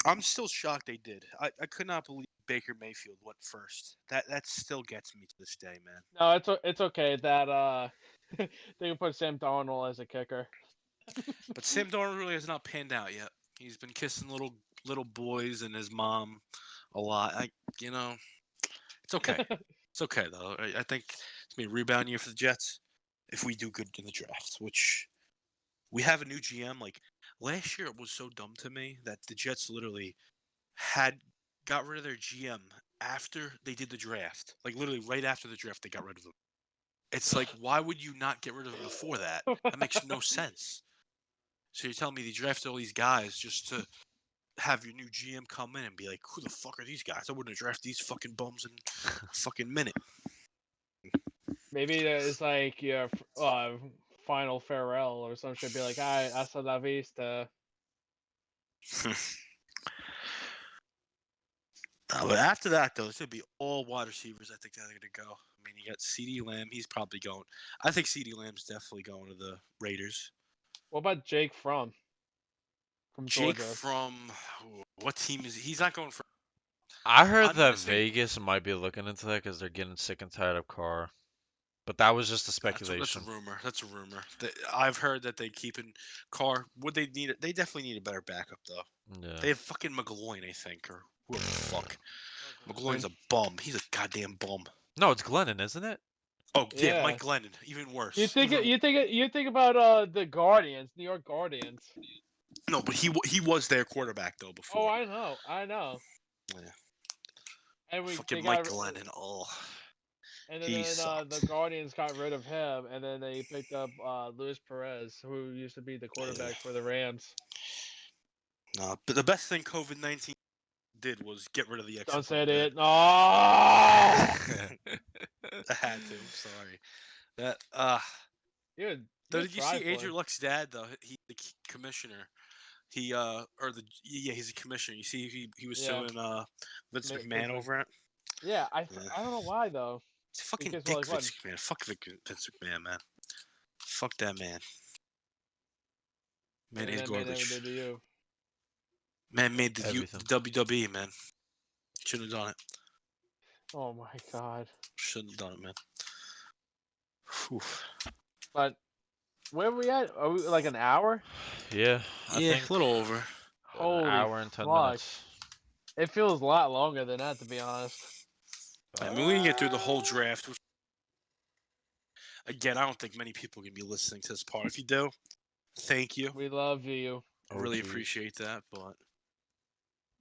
I'm still shocked they did. I could not believe Baker Mayfield went first. That still gets me to this day, man. No, it's okay that they can put Sam Darnold as a kicker. But Sam Darnold really has not panned out yet. He's been kissing little boys and his mom a lot. It's okay. It's okay though. I think it's gonna be a rebound year for the Jets if we do good in the draft, which we have a new GM. Like last year, it was so dumb to me that the Jets literally got rid of their GM after they did the draft. Like literally right after the draft, they got rid of him. It's like, why would you not get rid of him before that? That makes no sense. So you're telling me they drafted all these guys just to have your new GM come in and be like, who the fuck are these guys? I wouldn't have drafted these fucking bums in a fucking minute. Maybe it's like your final farewell or some shit. Be like, "Hi, hasta la vista." But after that, though, it's going to be all wide receivers. I think they're going to go. I mean, you got CeeDee Lamb. He's probably going. I think CeeDee Lamb's definitely going to the Raiders. What about Jake from Jake Georgia? from what team is he? He's not going for. I heard I'm gonna that say- Vegas might be looking into that because they're getting sick and tired of Carr. But that was just a speculation. That's a rumor. That's a rumor. I've heard that they keep in Carr. Would they need it? They definitely need a better backup, though. Yeah. They have fucking McGloin, I think, or whoever the fuck. McGloin's a bum. He's a goddamn bum. No, it's Glennon, isn't it? Oh yeah, Yeah. Mike Glennon, even worse. You think Even- you think about the Guardians, New York Guardians. No, but he was their quarterback though before. Oh, I know. Yeah. And Fucking they Mike got, Glennon. Oh. and he then sucked. the Guardians got rid of him, and then they picked up Luis Perez, who used to be the quarterback for the Rams. No, but the best thing COVID-19 did was get rid of the extra. Don't say point it. No. I had to. I'm sorry. That Dude, Though, you did you see tried for Andrew him. Luck's dad though? The commissioner. He he's a commissioner. You see he was Yeah, suing Vince McMahon Vince over it. Yeah, Yeah. I don't know why though. He's a fucking Because dick, like what? Vince McMahon. Fuck Vince McMahon, man. Fuck that man. Man And is that man never garbage. did to you. Man made the Everything. WWE, man. Shouldn't have done it. Oh my god. Shouldn't have done it, man. Whew. But where are we at? Are we like an hour? Yeah, I Yeah, think a little over. an Holy hour and 10 fuck. minutes. It feels a lot longer than that, to be honest. I mean, we didn't get through the whole draft. Again, I don't think many people can be listening to this part. If you do, thank you. We love you. I really geez. appreciate that. But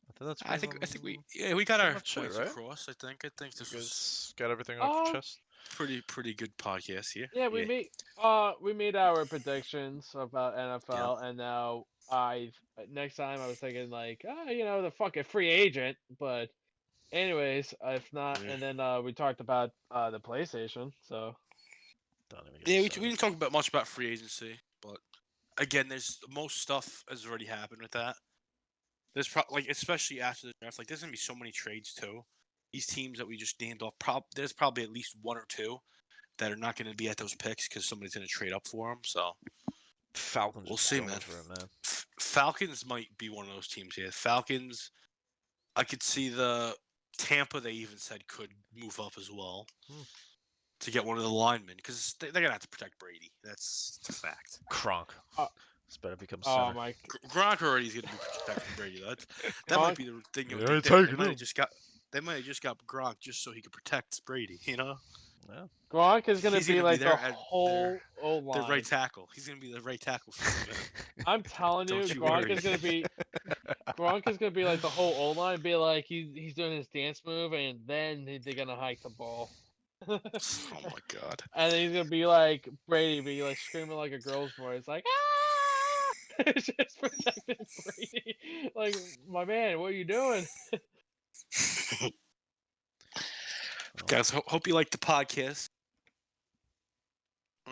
I think that's I think pretty we got our much it, points right? across. I think You this was guys got everything off your chest? pretty good podcast here. Yeah, we made our predictions about NFL, and now next time I was thinking like, the fucking free agent, but anyways, if not, Yeah. and then we talked about the PlayStation, so Don't even get Yeah, me we started. didn't talk about much about free agency, but again, there's most stuff has already happened with that. There's especially after the draft, like there's gonna be so many trades too. These teams that we just named off, there's probably at least one or two that are not going to be at those picks because somebody's going to trade up for them. So Falcons we'll do see, so man. much for him, man. Falcons might be one of those teams here. Falcons, I could see the Tampa. They even said could move up as well to get one of the linemen because they're gonna have to protect Brady. That's a fact. Kronk. Uh, This better become oh center. my, Gronk already is gonna be protecting Brady. That might be the thing. Yeah, They it's did. They taking might him. have just got. They might have just got Gronk just so he could protect Brady. You know. Yeah. Gronk is gonna He's be gonna be like there the at whole O the line. right tackle. He's gonna be the right tackle for them. I'm telling you, Don't you Gronk worry. is gonna be like the whole O line, be like he's doing his dance move, and then they're gonna hike the ball. Oh my god. And then he's gonna be like Brady, be like screaming like a girl's voice, like ah! Just protecting Brady. Like, my man, what are you doing? Guys, hope you like the podcast.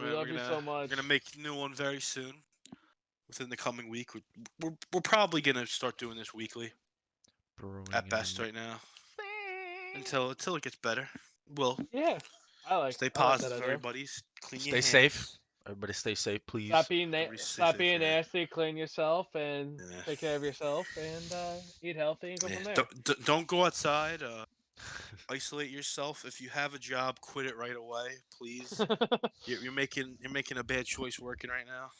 We love you so much. We're gonna make a new one very soon. Within the coming week, we're probably gonna start doing this weekly Brewing at best right now until it gets better. We'll Yeah, stay I like positive, that idea. everybody. Clean your Stay hands. safe. Everybody stay safe, please. Stop being man. nasty. Clean yourself and Yeah. take care of yourself, and eat healthy and go Yeah. from there. Don't go outside. Isolate yourself. If you have a job, quit it right away, please. You're making a bad choice working right now.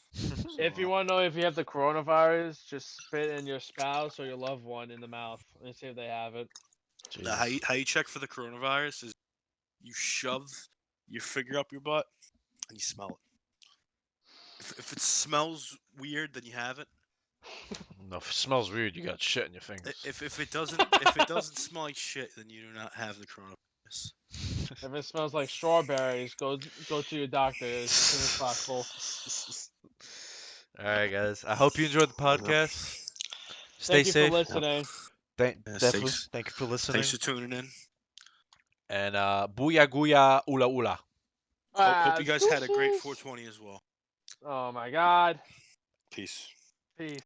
If you want to know if you have the coronavirus, just spit in your spouse or your loved one in the mouth and see if they have it. Now, how you check for the coronavirus is you shove your finger up your butt and you smell it. If it smells weird, then you have it. No, if it smells weird, you got shit in your fingers. If it doesn't smell like shit, then you do not have the coronavirus. If it smells like strawberries, go to your doctor as soon as possible. All right, guys. I hope you enjoyed the podcast. Stay Thank you safe. for listening. Definitely. Thank you for listening. Thanks for tuning in. And booyah gooyah ula ula. Hope you guys had a great 420 as well. Oh my God. Peace. Peace.